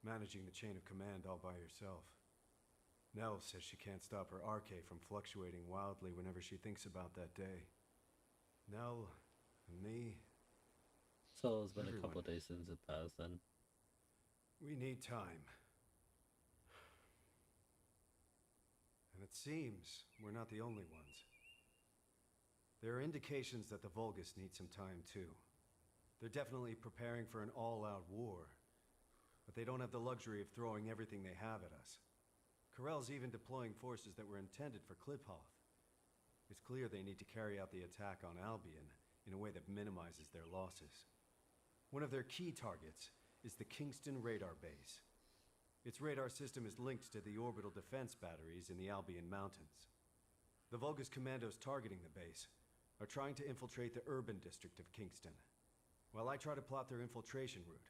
managing the chain of command all by herself. Nell says she can't stop her RK from fluctuating wildly whenever she thinks about that day. Nell and me, So it's been a couple Everyone. of days since it passed, and We need time. And it seems we're not the only ones. There are indications that the Vulgus need some time too. They're definitely preparing for an all-out war, but they don't have the luxury of throwing everything they have at us. Corell's even deploying forces that were intended for Kliphoth. It's clear they need to carry out the attack on Albion in a way that minimizes their losses. One of their key targets is the Kingston radar base. Its radar system is linked to the orbital defense batteries in the Albion Mountains. The Vulgus commandos targeting the base are trying to infiltrate the urban district of Kingston. While I try to plot their infiltration route,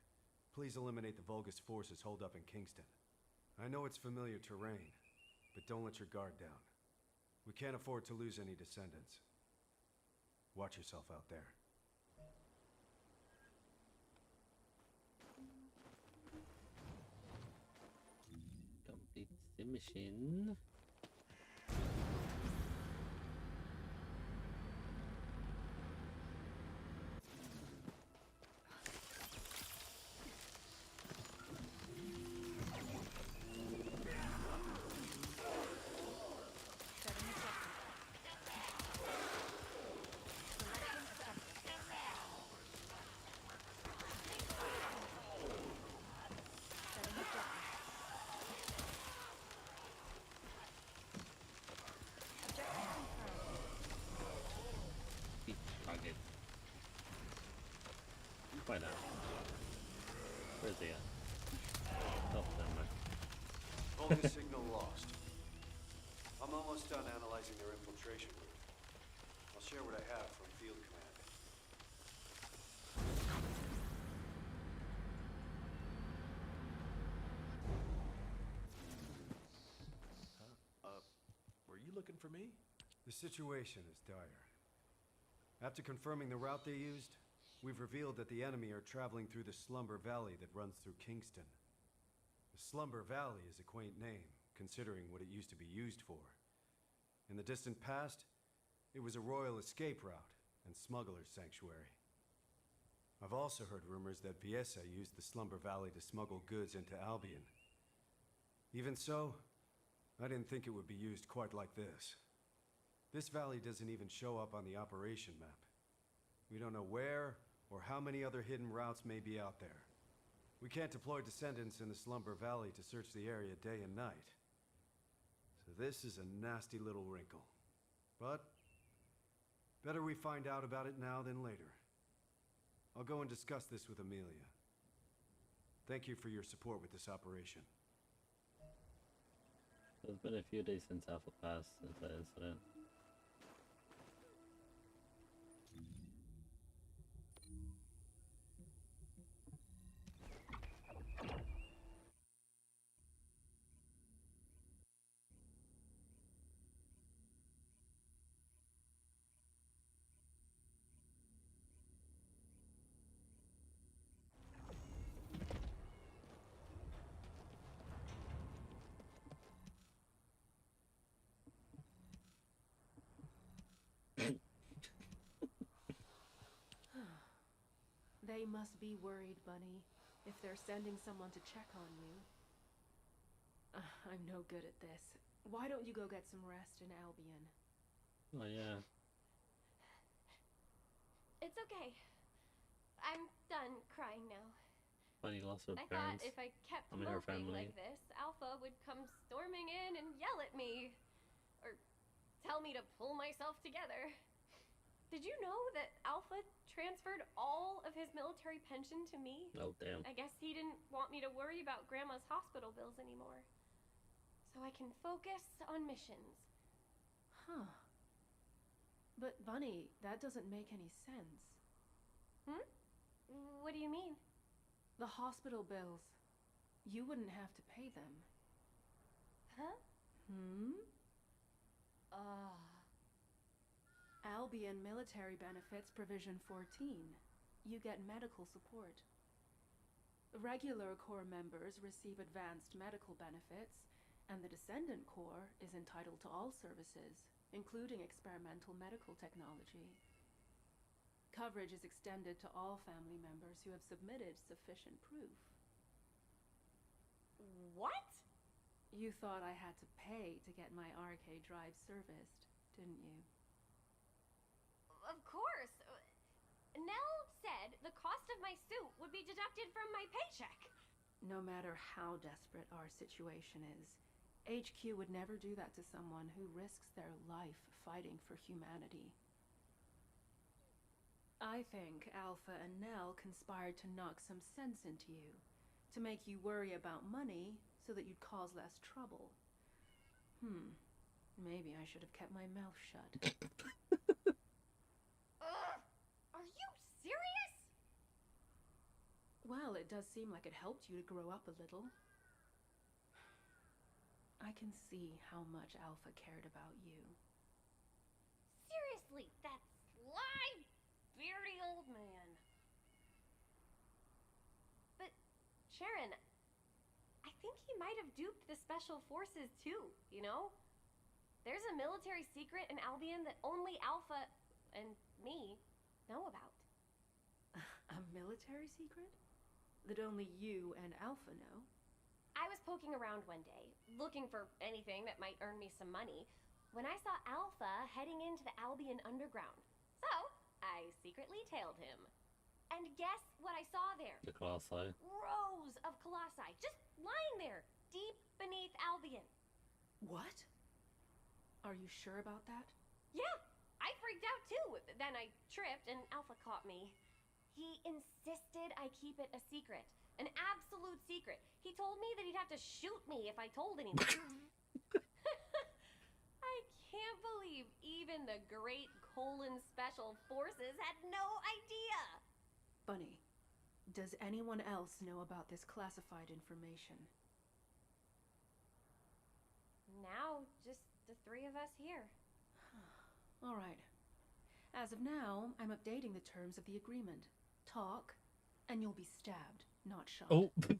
please eliminate the Vulgus forces holed up in Kingston. I know it's familiar terrain, but don't let your guard down. We can't afford to lose any descendants. Watch yourself out there. complete the mission. Target. Why not? Where's he at? Oh, never mind. Vulgus signal lost. I'm almost done analyzing their infiltration route. I'll share what I have from Field Command. Were you looking for me? The situation is dire. After confirming the route they used, we've revealed that the enemy are traveling through the Slumber Valley that runs through Kingston. The Slumber Valley is a quaint name, considering what it used to be used for. In the distant past, it was a royal escape route and smuggler's sanctuary. I've also heard rumors that Viesa used the Slumber Valley to smuggle goods into Albion. Even so, I didn't think it would be used quite like this. This valley doesn't even show up on the operation map. We don't know where or how many other hidden routes may be out there. We can't deploy Descendants in the Slumber Valley to search the area day and night. So this is a nasty little wrinkle. But better we find out about it now than later. I'll go and discuss this with Amelia. Thank you for your support with this operation. It's been a few days since Alpha passed since that incident. They must be worried, Bunny, if they're sending someone to check on you. I'm no good at this. Why don't you go get some rest in Albion? Oh yeah. It's okay. I'm done crying now. Bunny lost her I parents. thought if I kept I mean her moping family. like this, Alpha would come storming in and yell at me. Or tell me to pull myself together. Did you know that Alpha transferred all of his military pension to me? Oh damn. I guess he didn't want me to worry about Grandma's hospital bills anymore. So I can focus on missions. Huh. But Bunny, that doesn't make any sense. Hmm? What do you mean? The hospital bills. You wouldn't have to pay them. Huh? Albion Military Benefits Provision 14. You get medical support. Regular Corps members receive advanced medical benefits, and the Descendant Corps is entitled to all services, including experimental medical technology. Coverage is extended to all family members who have submitted sufficient proof. What? You thought I had to pay to get my RK drive serviced, didn't you? Of course. Nell said the cost of my suit would be deducted from my paycheck. No matter how desperate our situation is, HQ would never do that to someone who risks their life fighting for humanity. I think Alpha and Nell conspired to knock some sense into you, to make you worry about money so that you'd cause less trouble. Maybe I should have kept my mouth shut. Are you serious? Well, it does seem like it helped you to grow up a little. I can see how much Alpha cared about you. Seriously, that sly, beardy old man. But, Sharon, I think he might have duped the Special Forces too, you know? There's a military secret in Albion that only Alpha and me know about. A military secret? That only you and Alpha know? I was poking around one day, looking for anything that might earn me some money, when I saw Alpha heading into the Albion Underground. So, I secretly tailed him. And guess what I saw there? The Colossi. Rows of Colossi, just lying there, deep beneath Albion. What? Are you sure about that? Yeah, I freaked out too. Then I tripped and Alpha caught me. He insisted I keep it a secret. An absolute secret. He told me that he'd have to shoot me if I told anyone. I can't believe even the great Colon Special Forces had no idea. Bunny, does anyone else know about this classified information? Now, just the three of us here. All right. As of now, I'm updating the terms of the agreement. Talk, and you'll be stabbed, not shot. Oh. What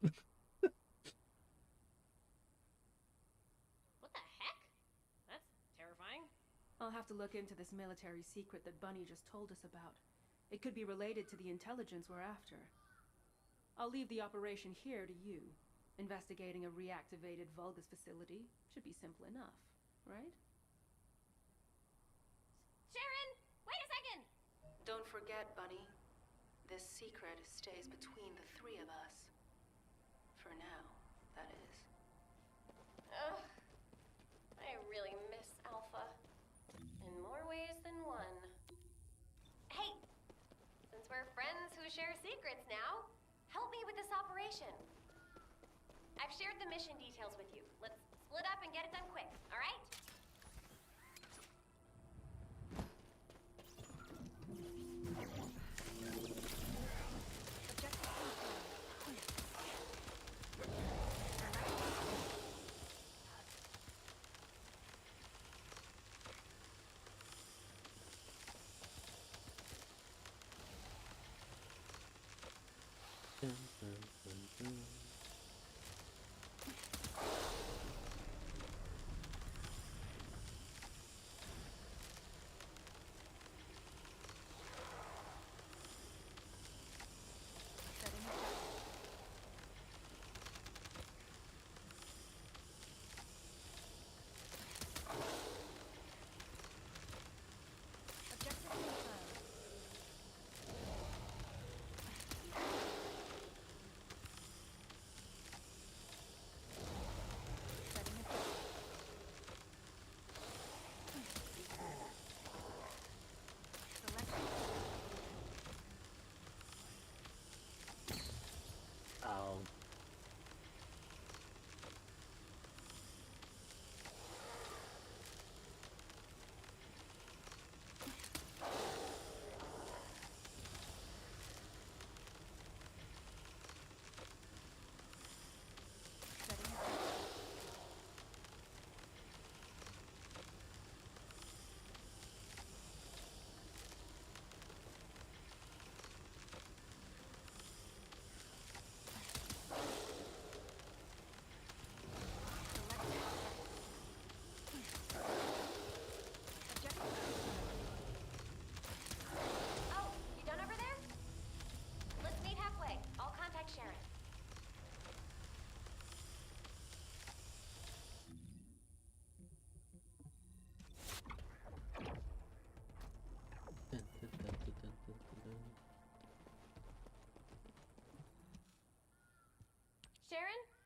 the heck? That's terrifying. I'll have to look into this military secret that Bunny just told us about. It could be related to the intelligence we're after. I'll leave the operation here to you. Investigating a reactivated Vulgus facility should be simple enough, right? Sharon, wait a second! Don't forget, Bunny. This secret stays between the three of us. For now, that is. Ugh. I really miss Alpha. In more ways than one. Hey! Since we're friends who share secrets now, help me with this operation. I've shared the mission details with you. Let's split up and get it done quick, alright?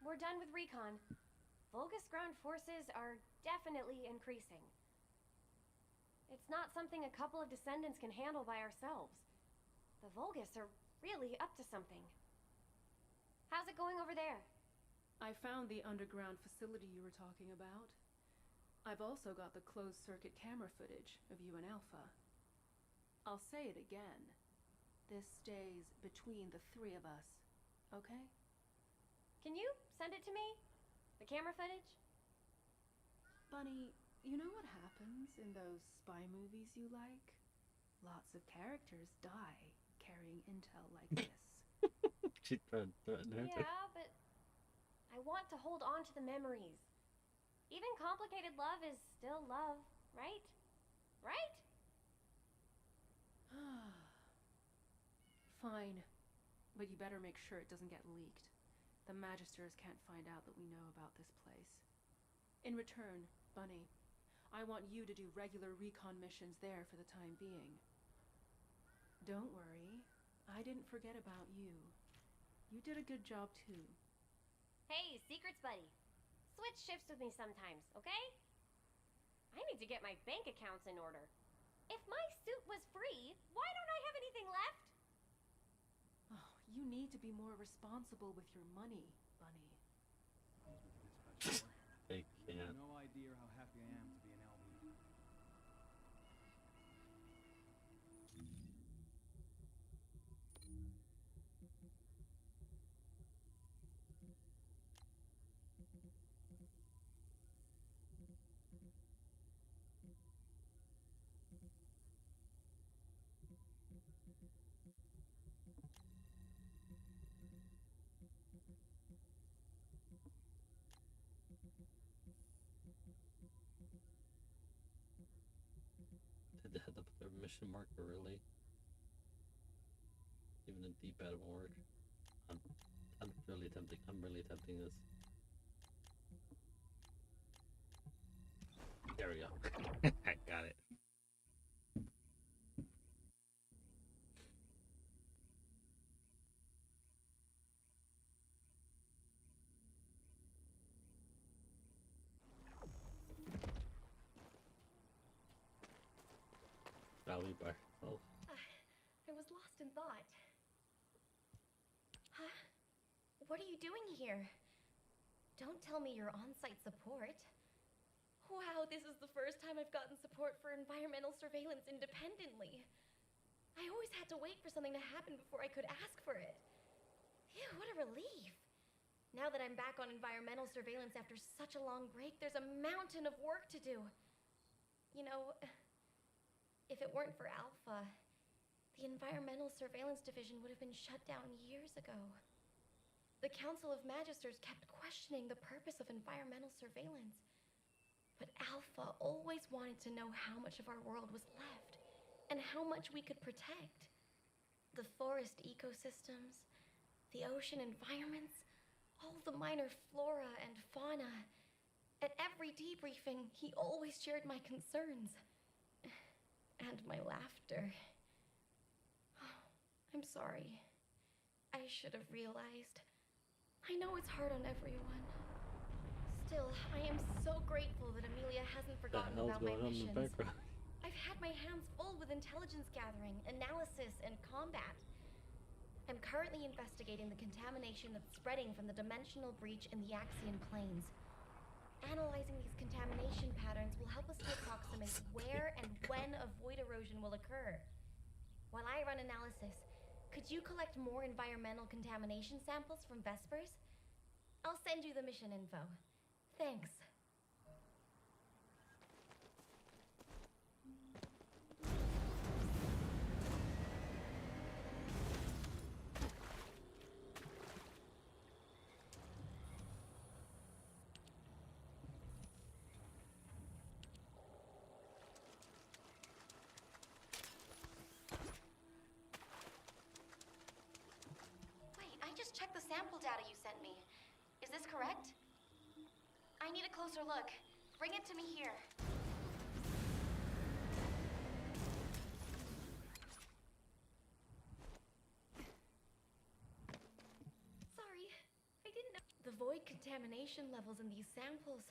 we're done with recon. Vulgus ground forces are definitely increasing. It's not something a couple of Descendants can handle by ourselves. The Vulgus are really up to something. How's it going over there? I found the underground facility you were talking about. I've also got the closed-circuit camera footage of you and Alpha. I'll say it again. This stays between the three of us, okay? Can you send it to me? The camera footage? Bunny, you know what happens in those spy movies you like? Lots of characters die carrying intel like this. She threatened her. Yeah, but I want to hold on to the memories. Even complicated love is still love, right? Right? Fine. But you better make sure it doesn't get leaked. The Magisters can't find out that we know about this place. In return, Bunny, I want you to do regular recon missions there for the time being. Don't worry, I didn't forget about you. You did a good job too. Hey, secrets buddy. Switch shifts with me sometimes, okay? I need to get my bank accounts in order. If my suit was free, why don't I have anything left? Oh, you need to be more responsible with your money, Bunny. They can't. No idea how happy I am to be an LB. Did they have to put their mission marker really? Even a D-pad won't work. I'm really tempting. I'm really tempting this. There we go. I got it. I'll be back. Oh. I was lost in thought. Huh? What are you doing here? Don't tell me you're on-site support. Wow, this is the first time I've gotten support for environmental surveillance independently. I always had to wait for something to happen before I could ask for it. Phew, what a relief. Now that I'm back on environmental surveillance after such a long break, there's a mountain of work to do. You know, if it weren't for Alpha, the Environmental Surveillance Division would have been shut down years ago. The Council of Magisters kept questioning the purpose of environmental surveillance. But Alpha always wanted to know how much of our world was left, and how much we could protect. The forest ecosystems, the ocean environments, all the minor flora and fauna. At every debriefing, he always shared my concerns. And my laughter. Oh, I'm sorry. I should have realized. I know it's hard on everyone. Still, I am so grateful that Amelia hasn't forgotten about my missions. I've had my hands full with intelligence gathering, analysis, and combat. I'm currently investigating the contamination that's spreading from the dimensional breach in the Axian plains. Analyzing these contamination patterns will help us to approximate where and when a void erosion will occur. While I run analysis, could you collect more environmental contamination samples from Vespers? I'll send you the mission info. Thanks. Check the sample data you sent me. Is this correct? I need a closer look. Bring it to me here. Sorry, I didn't know. The void contamination levels in these samples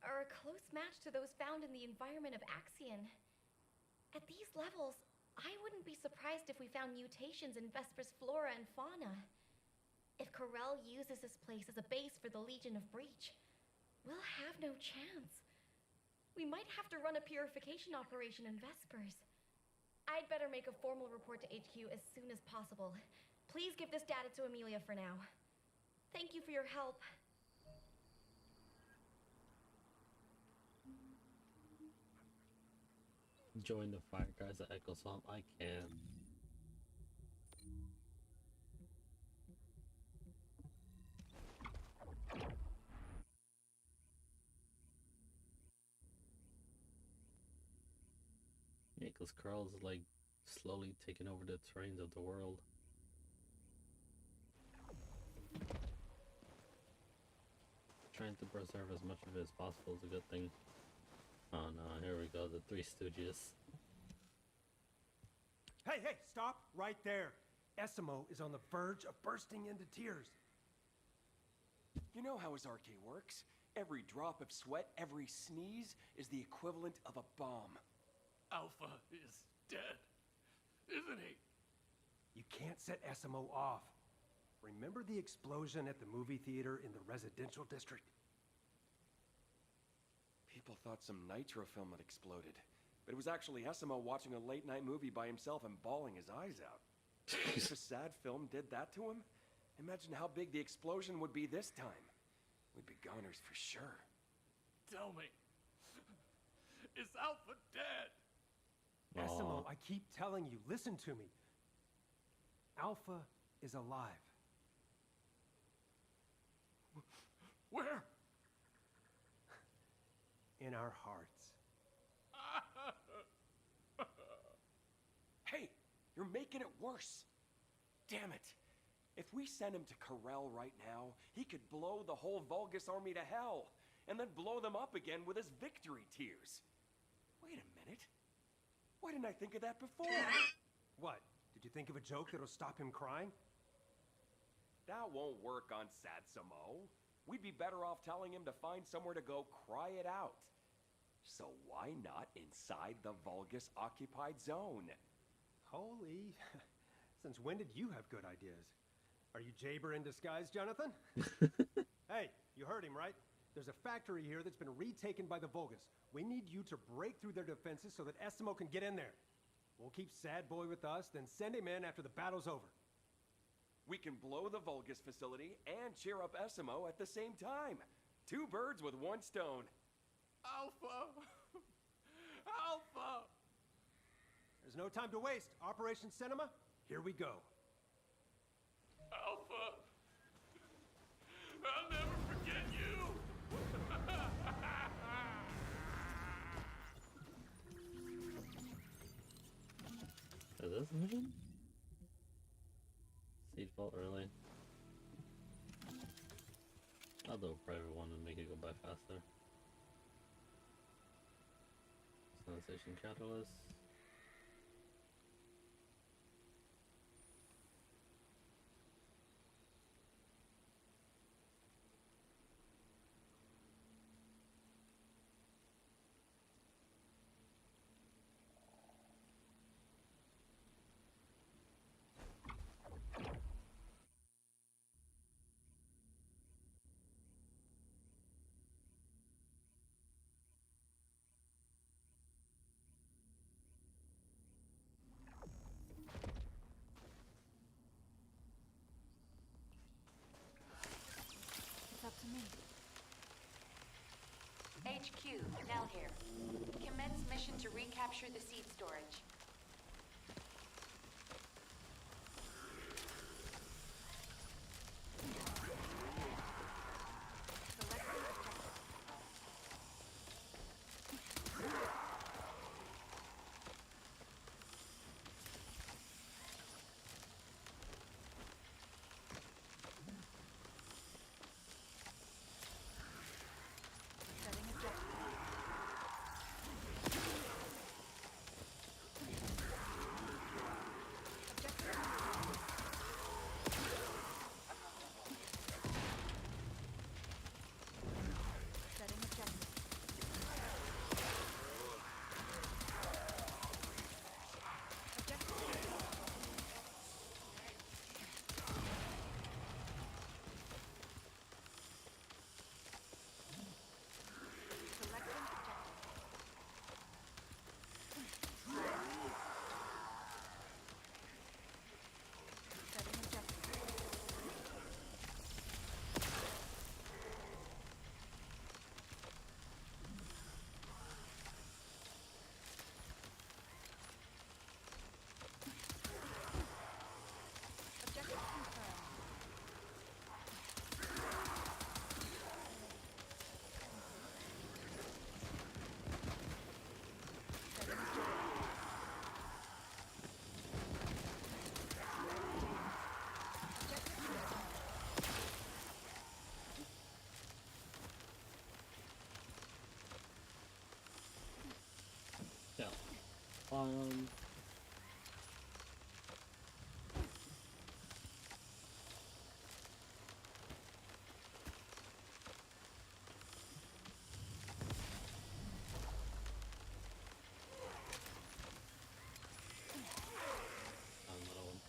are a close match to those found in the environment of Axion. At these levels, I wouldn't be surprised if we found mutations in Vesper's flora and fauna. If Corel uses this place as a base for the Legion of Breach, we'll have no chance. We might have to run a purification operation in Vespers. I'd better make a formal report to HQ as soon as possible. Please give this data to Amelia for now. Thank you for your help. Join the fire guys at Echo Swamp. I can. Yeah, because Carl's like slowly taking over the terrains of the world. Trying to preserve as much of it as possible is a good thing. Oh no, here we go, the Three Stooges. Hey, stop right there. Essimo is on the verge of bursting into tears. You know how his RK works. Every drop of sweat, every sneeze is the equivalent of a bomb. Alpha is dead, isn't he? You can't set Essimo off. Remember the explosion at the movie theater in the residential district? People thought some nitro film had exploded, but it was actually Essimo watching a late-night movie by himself and bawling his eyes out. If a sad film did that to him, imagine how big the explosion would be this time. We'd be goners for sure. Tell me, is Alpha dead? Essimo, I keep telling you, listen to me. Alpha is alive. Where? In our hearts. Hey, you're making it worse. Damn it. If we send him to Corel right now, he could blow the whole Vulgus army to hell, and then blow them up again with his victory tears. Wait a minute. Why didn't I think of that before? What? Did you think of a joke that'll stop him crying? That won't work on Satsamo. We'd be better off telling him to find somewhere to go cry it out. So why not inside the Vulgus-occupied zone? Holy... Since when did you have good ideas? Are you Jaber in disguise, Jonathan? Hey, you heard him, right? There's a factory here that's been retaken by the Vulgus. We need you to break through their defenses so that Essimo can get in there. We'll keep Sad Boy with us, then send him in after the battle's over. We can blow the Vulgus facility and cheer up Essimo at the same time. 2 birds with 1 stone. Alpha! Alpha! There's no time to waste. Operation Cinema, here we go. Alpha! I'll never forget you! Is this a mission? Seed fault early. I'll do a private one and make it go by faster. Sensation catalyst. It's up to me. HQ, Nell here. Commence mission to recapture the seed storage. Um. Another one.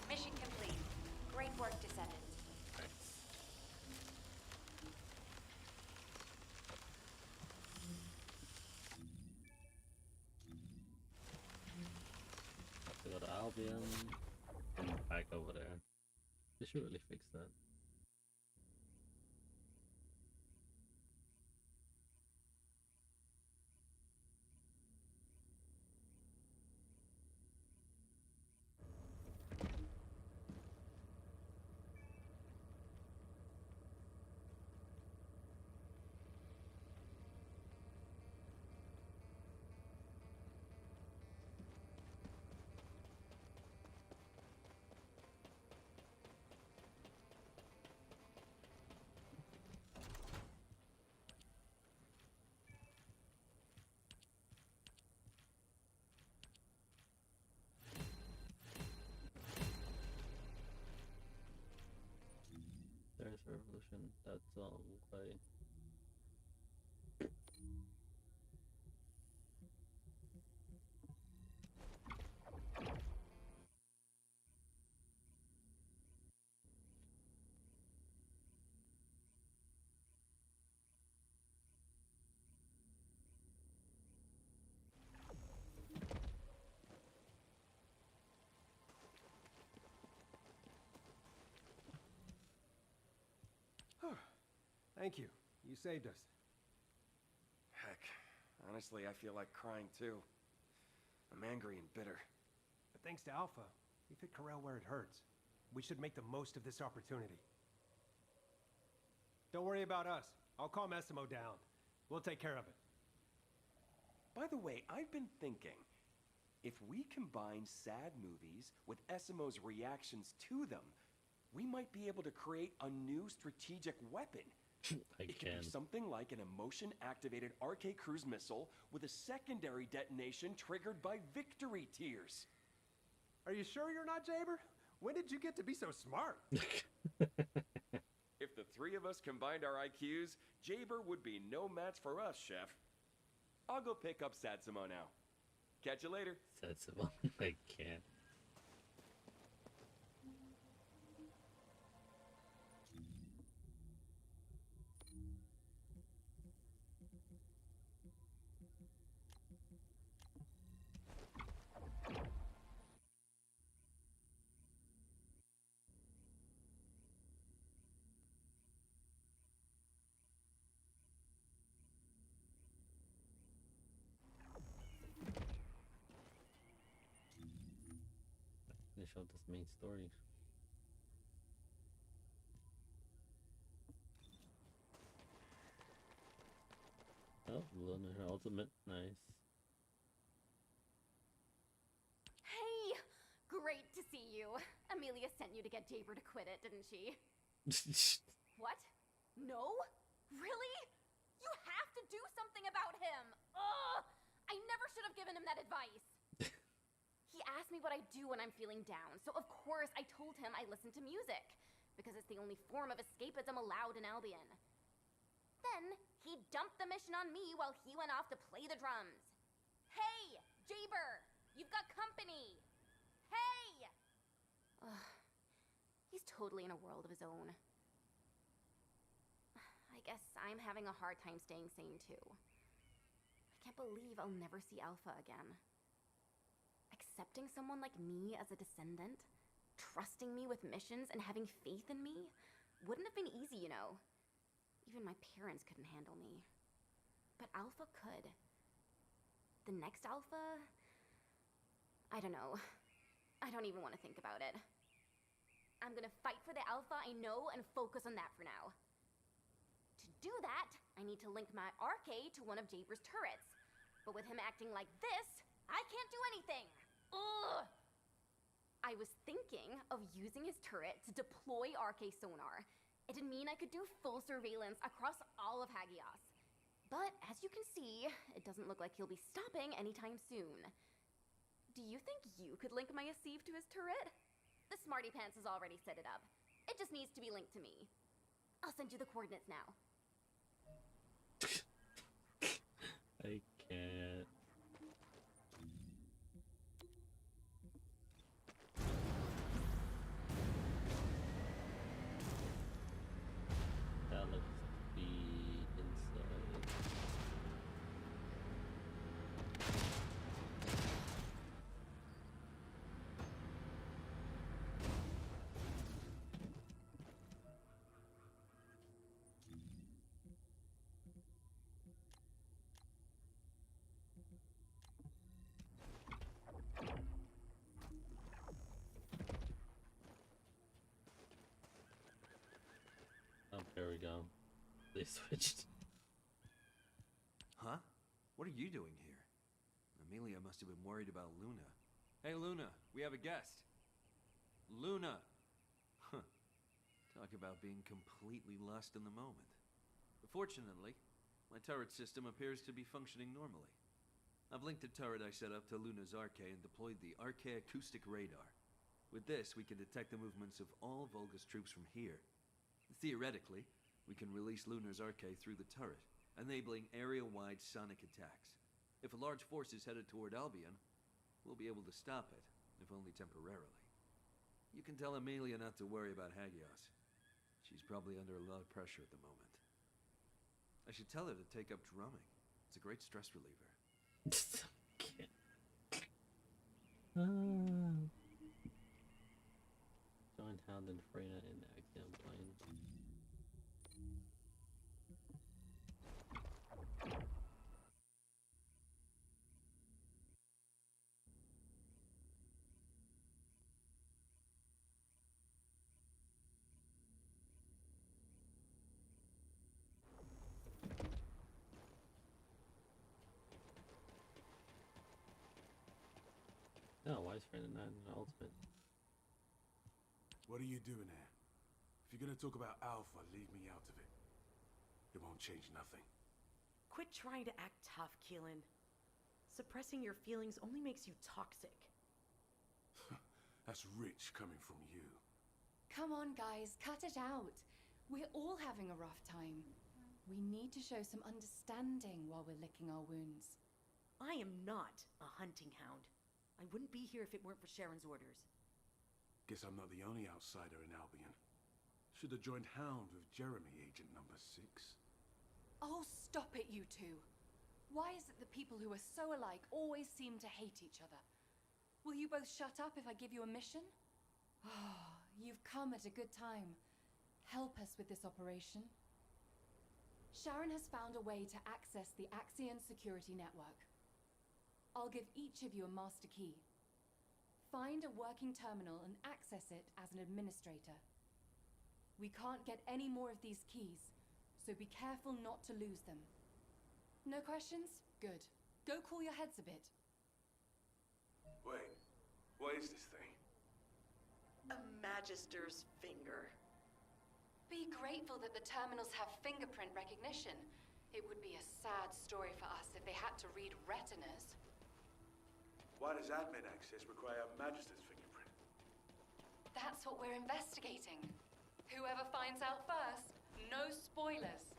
Mission complete. Great work, Descendant. They go to Albion and back over there. They should really fix that. There's Revolution. That's play. Thank you. You saved us. Heck, honestly, I feel like crying too. I'm angry and bitter. But thanks to Alpha, we hit Corel where it hurts. We should make the most of this opportunity. Don't worry about us. I'll calm Essimo down. We'll take care of it. By the way, I've been thinking, if we combine sad movies with Essimo's reactions to them, we might be able to create a new strategic weapon. It could be something like an emotion-activated RK cruise missile with a secondary detonation triggered by victory tears. Are you sure you're not Jaber? When did you get to be so smart? If the three of us combined our IQs, Jaber would be no match for us, Chef. I'll go pick up Satsuma now. Catch you later. Satsuma, I can't. finish off this main story. Oh, Luna, her ultimate, nice. Hey! Great to see you. Amelia sent you to get Jaber to quit it, didn't she? What? No? Really? You have to do something about him! Ugh! I never should have given him that advice. He asked me what I do when I'm feeling down, so of course I told him I listen to music, because it's the only form of escapism allowed in Albion. Then, he dumped the mission on me while he went off to play the drums. Hey, Jaber! You've got company! Hey! Ugh. He's totally in a world of his own. I guess I'm having a hard time staying sane too. I can't believe I'll never see Alpha again. Accepting someone like me as a descendant, trusting me with missions and having faith in me, wouldn't have been easy, you know. Even my parents couldn't handle me. But Alpha could. The next Alpha? I don't know. I don't even want to think about it. I'm gonna fight for the Alpha I know and focus on that for now. To do that, I need to link my RK to one of Jaber's turrets. But with him acting like this, I can't do anything! Ugh! I was thinking of using his turret to deploy RK sonar. It'd mean I could do full surveillance across all of Hagios. But as you can see, it doesn't look like he'll be stopping anytime soon. Do you think you could link my Asif to his turret? The Smarty Pants has already set it up. It just needs to be linked to me. I'll send you the coordinates now. I can't. That looks to be inside. Oh, there we go. They switched. Huh? What are you doing here? Amelia must have been worried about Luna. Hey, Luna, we have a guest. Luna! Huh. Talk about being completely lost in the moment. Fortunately, my turret system appears to be functioning normally. I've linked the turret I set up to Luna's RK and deployed the RK acoustic radar. With this, we can detect the movements of all Volga's troops from here. Theoretically, we can release Luna's RK through the turret, enabling area-wide sonic attacks. If a large force is headed toward Albion, we'll be able to stop it, if only temporarily. You can tell Amelia not to worry about Hagios. She's probably under a lot of pressure at the moment. I should tell her to take up drumming. It's a great stress reliever. Join Hound and Freyna in Axiom Plane. No, why is Freyna not an ultimate? What are you doing here? If you're gonna talk about Alpha, leave me out of it. It won't change nothing. Quit trying to act tough, Keelan. Suppressing your feelings only makes you toxic. That's rich coming from you. Come on, guys, cut it out. We're all having a rough time. We need to show some understanding while we're licking our wounds. I am not a hunting hound. I wouldn't be here if it weren't for Sharon's orders. Guess I'm not the only outsider in Albion. Should have joined Hound with Jeremy, Agent number 6. Oh, stop it, you two. Why is it the people who are so alike always seem to hate each other? Will you both shut up if I give you a mission? Oh, you've come at a good time. Help us with this operation. Sharon has found a way to access the Axion security network. I'll give each of you a master key. Find a working terminal and access it as an administrator. We can't get any more of these keys, so be careful not to lose them. No questions? Good. Go cool your heads a bit. Wait, what is this thing? A Magister's finger. Be grateful that the terminals have fingerprint recognition. It would be a sad story for us if they had to read retinas. Why does admin access require a Magister's fingerprint? That's what we're investigating. Whoever finds out first, no spoilers.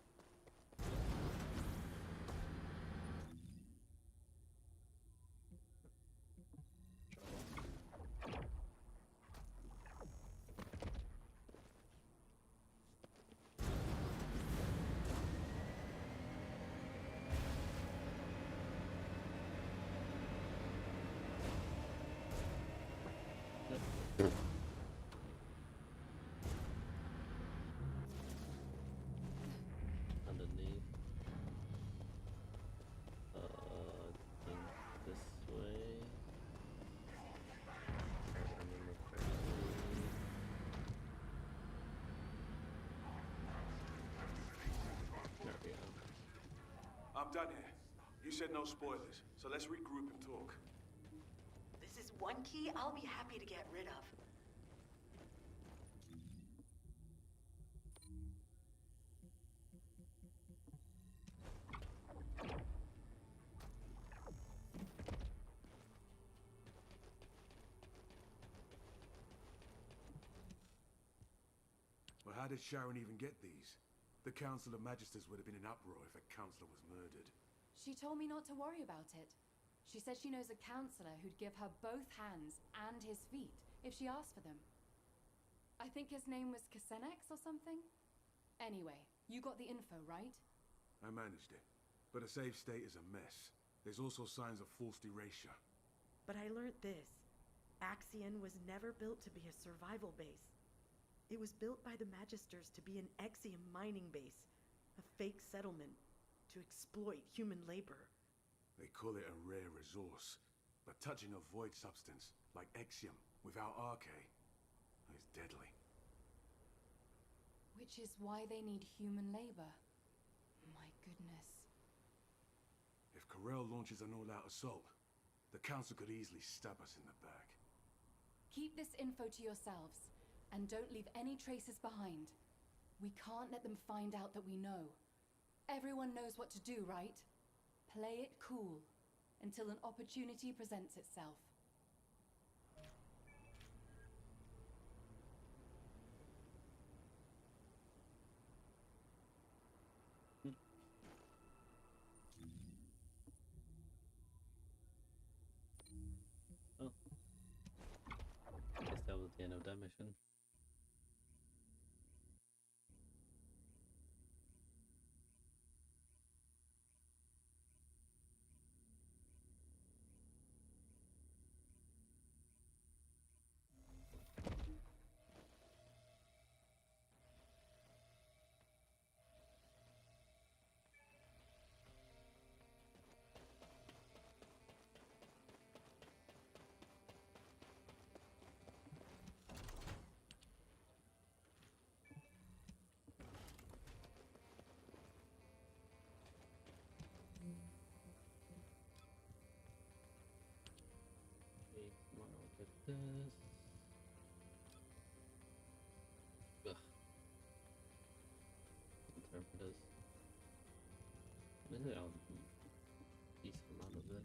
Underneath. I think this way. If I remember correctly. There we go. I'm done here. You said no spoilers, so let's regroup and talk. This is one key I'll be happy to get rid of. Well, how did Sharon even get these? The Council of Magisters would have been in uproar if a counselor was murdered. She told me not to worry about it. She said she knows a counselor who'd give her both hands and his feet if she asked for them. I think his name was Kasenex or something? Anyway, you got the info, right? I managed it. But a save state is a mess. There's also signs of forced erasure. But I learned this. Axion was never built to be a survival base. It was built by the Magisters to be an Exium mining base, a fake settlement, to exploit human labor. They call it a rare resource, but touching a void substance, like Exium, without Arche, is deadly. Which is why they need human labor. My goodness. If Corel launches an all-out assault, the Council could easily stab us in the back. Keep this info to yourselves, and don't leave any traces behind. We can't let them find out that we know. Everyone knows what to do, right? Play it cool, until an opportunity presents itself. Oh. I guess that was the end of that mission. Come on, I'll get this. Ugh. In time for this. Maybe I'll decent amount of it.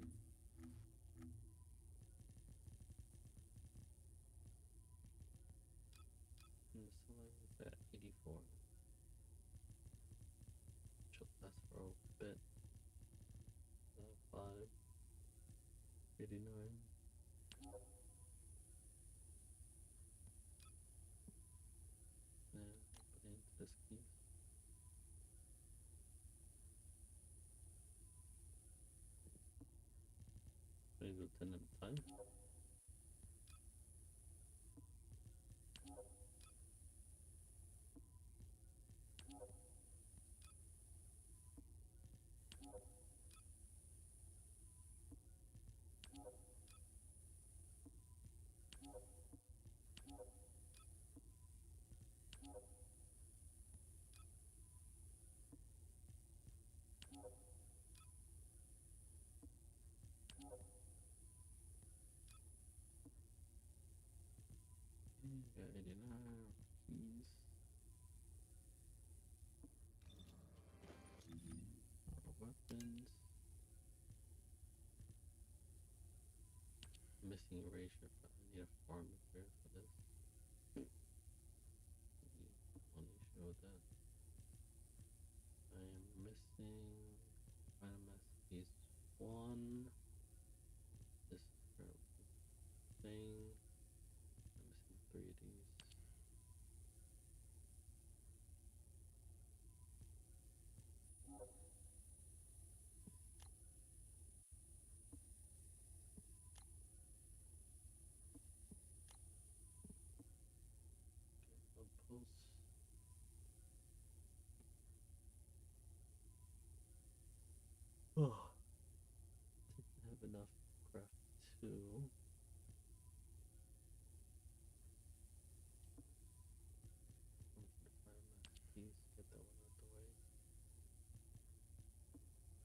So I'm at 84. Should last for a bit. 5. 89. Yeah, put into this key. Gonna do 10 at a time. Got 89 keys. Weapons. Missing erasure. I need a farm repair for this. Only show that. I am missing final masterpiece 1. This thing. I'm missing 3 of these. Post. Oh, didn't have enough craft 2. Masterpiece, get that one out the way.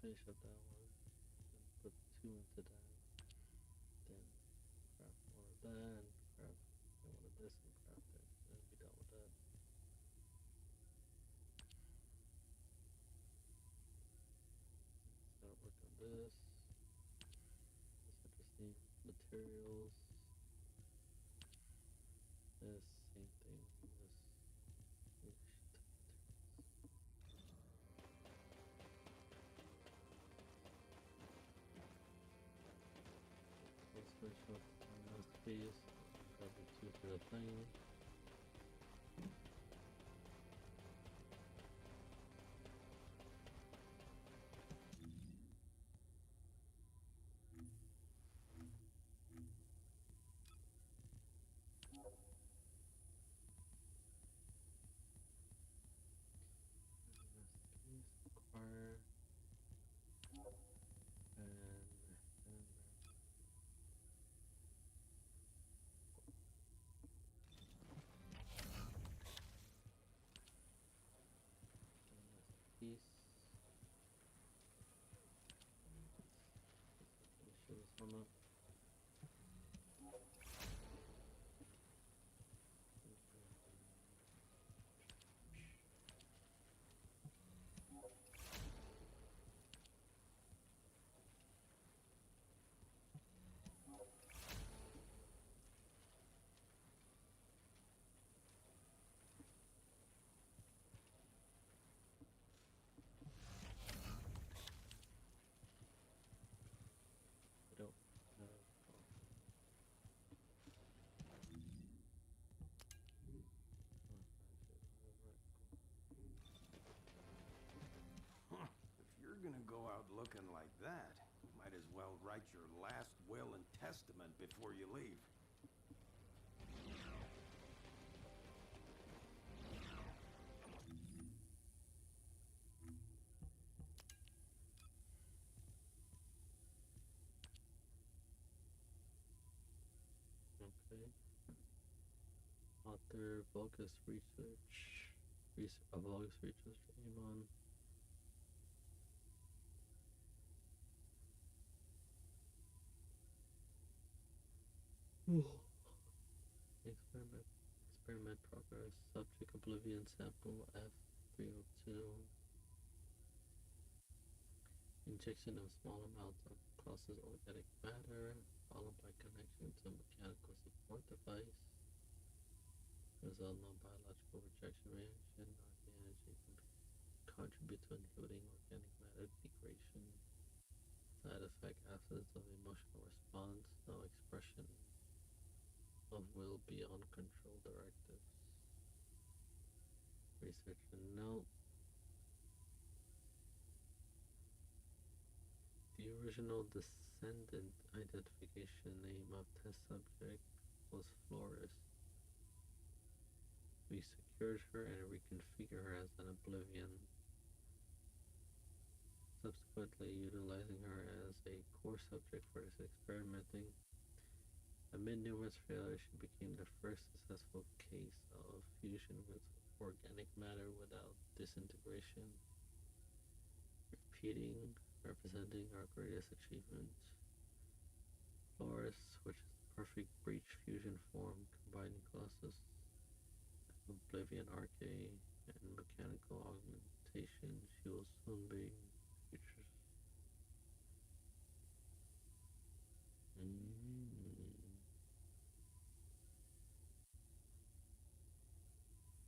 Finish up that one. Then put 2 into that. Then craft more of that. Craft one of this and craft it. Then be done with that. Gotta work on this. That's interesting. Materials. This same thing. This. Let's finish up my masterpiece. Grab the 2 for the thing. Acquire and piece. Finish this one up. I don't have. Huh. If you're gonna go out looking like that, you might as well write your last will and testament before you leave. Okay. Author Vulgus Research. Vulgus Research Amon. Experiment progress. Subject Oblivion sample F302. Injection of small amounts of Klaus's organic matter, followed by connection to mechanical support device. Result no biological rejection reaction. The energy can contribute to inhibiting organic matter degradation. Side effect: absence of emotional response, no expression of will beyond control directives. Researcher note: the original Descendant identification name of test subject was Flores. We secured her and reconfigured her as an Oblivion, subsequently utilizing her as a core subject for this experimenting. Amid numerous failures, she became the first successful case of fusion with organic matter without disintegration, representing our greatest achievement. Flores, which is the perfect breach fusion form, combining Colossus Oblivion Arcade and mechanical augmentation. She will soon be features.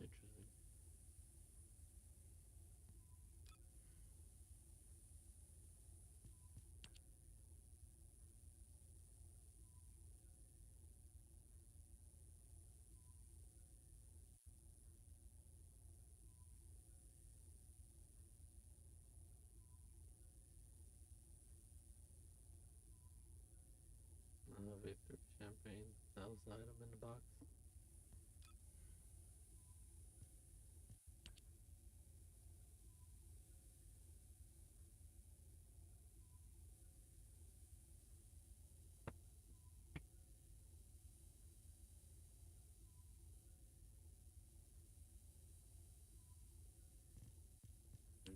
Interesting. Victory champagne. That was the item in the box.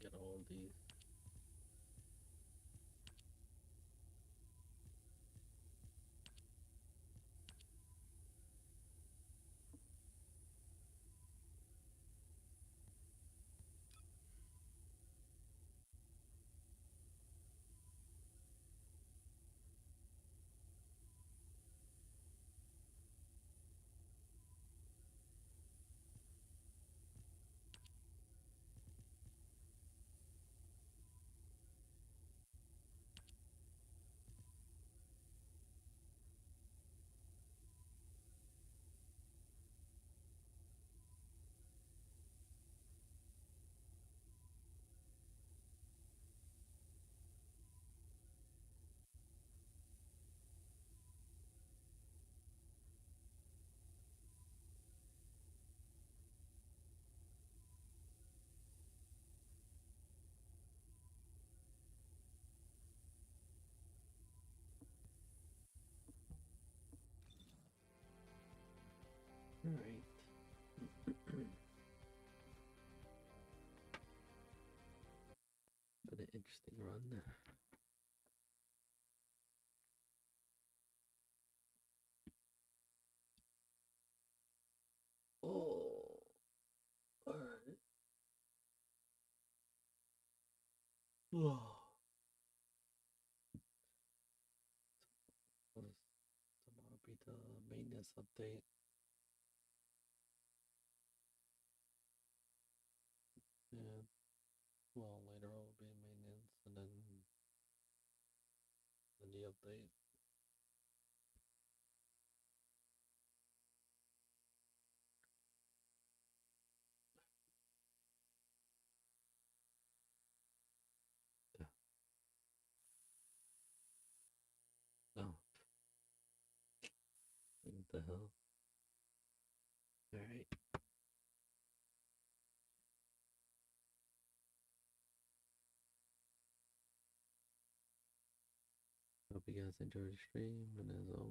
Get all these. Alright. Been an interesting run. Oh, alright. Whoa. Tomorrow be the maintenance update. Yeah. Well, later on will be maintenance and then the update. Oh. What the hell? Alright. Hope you guys enjoyed the stream, and as always,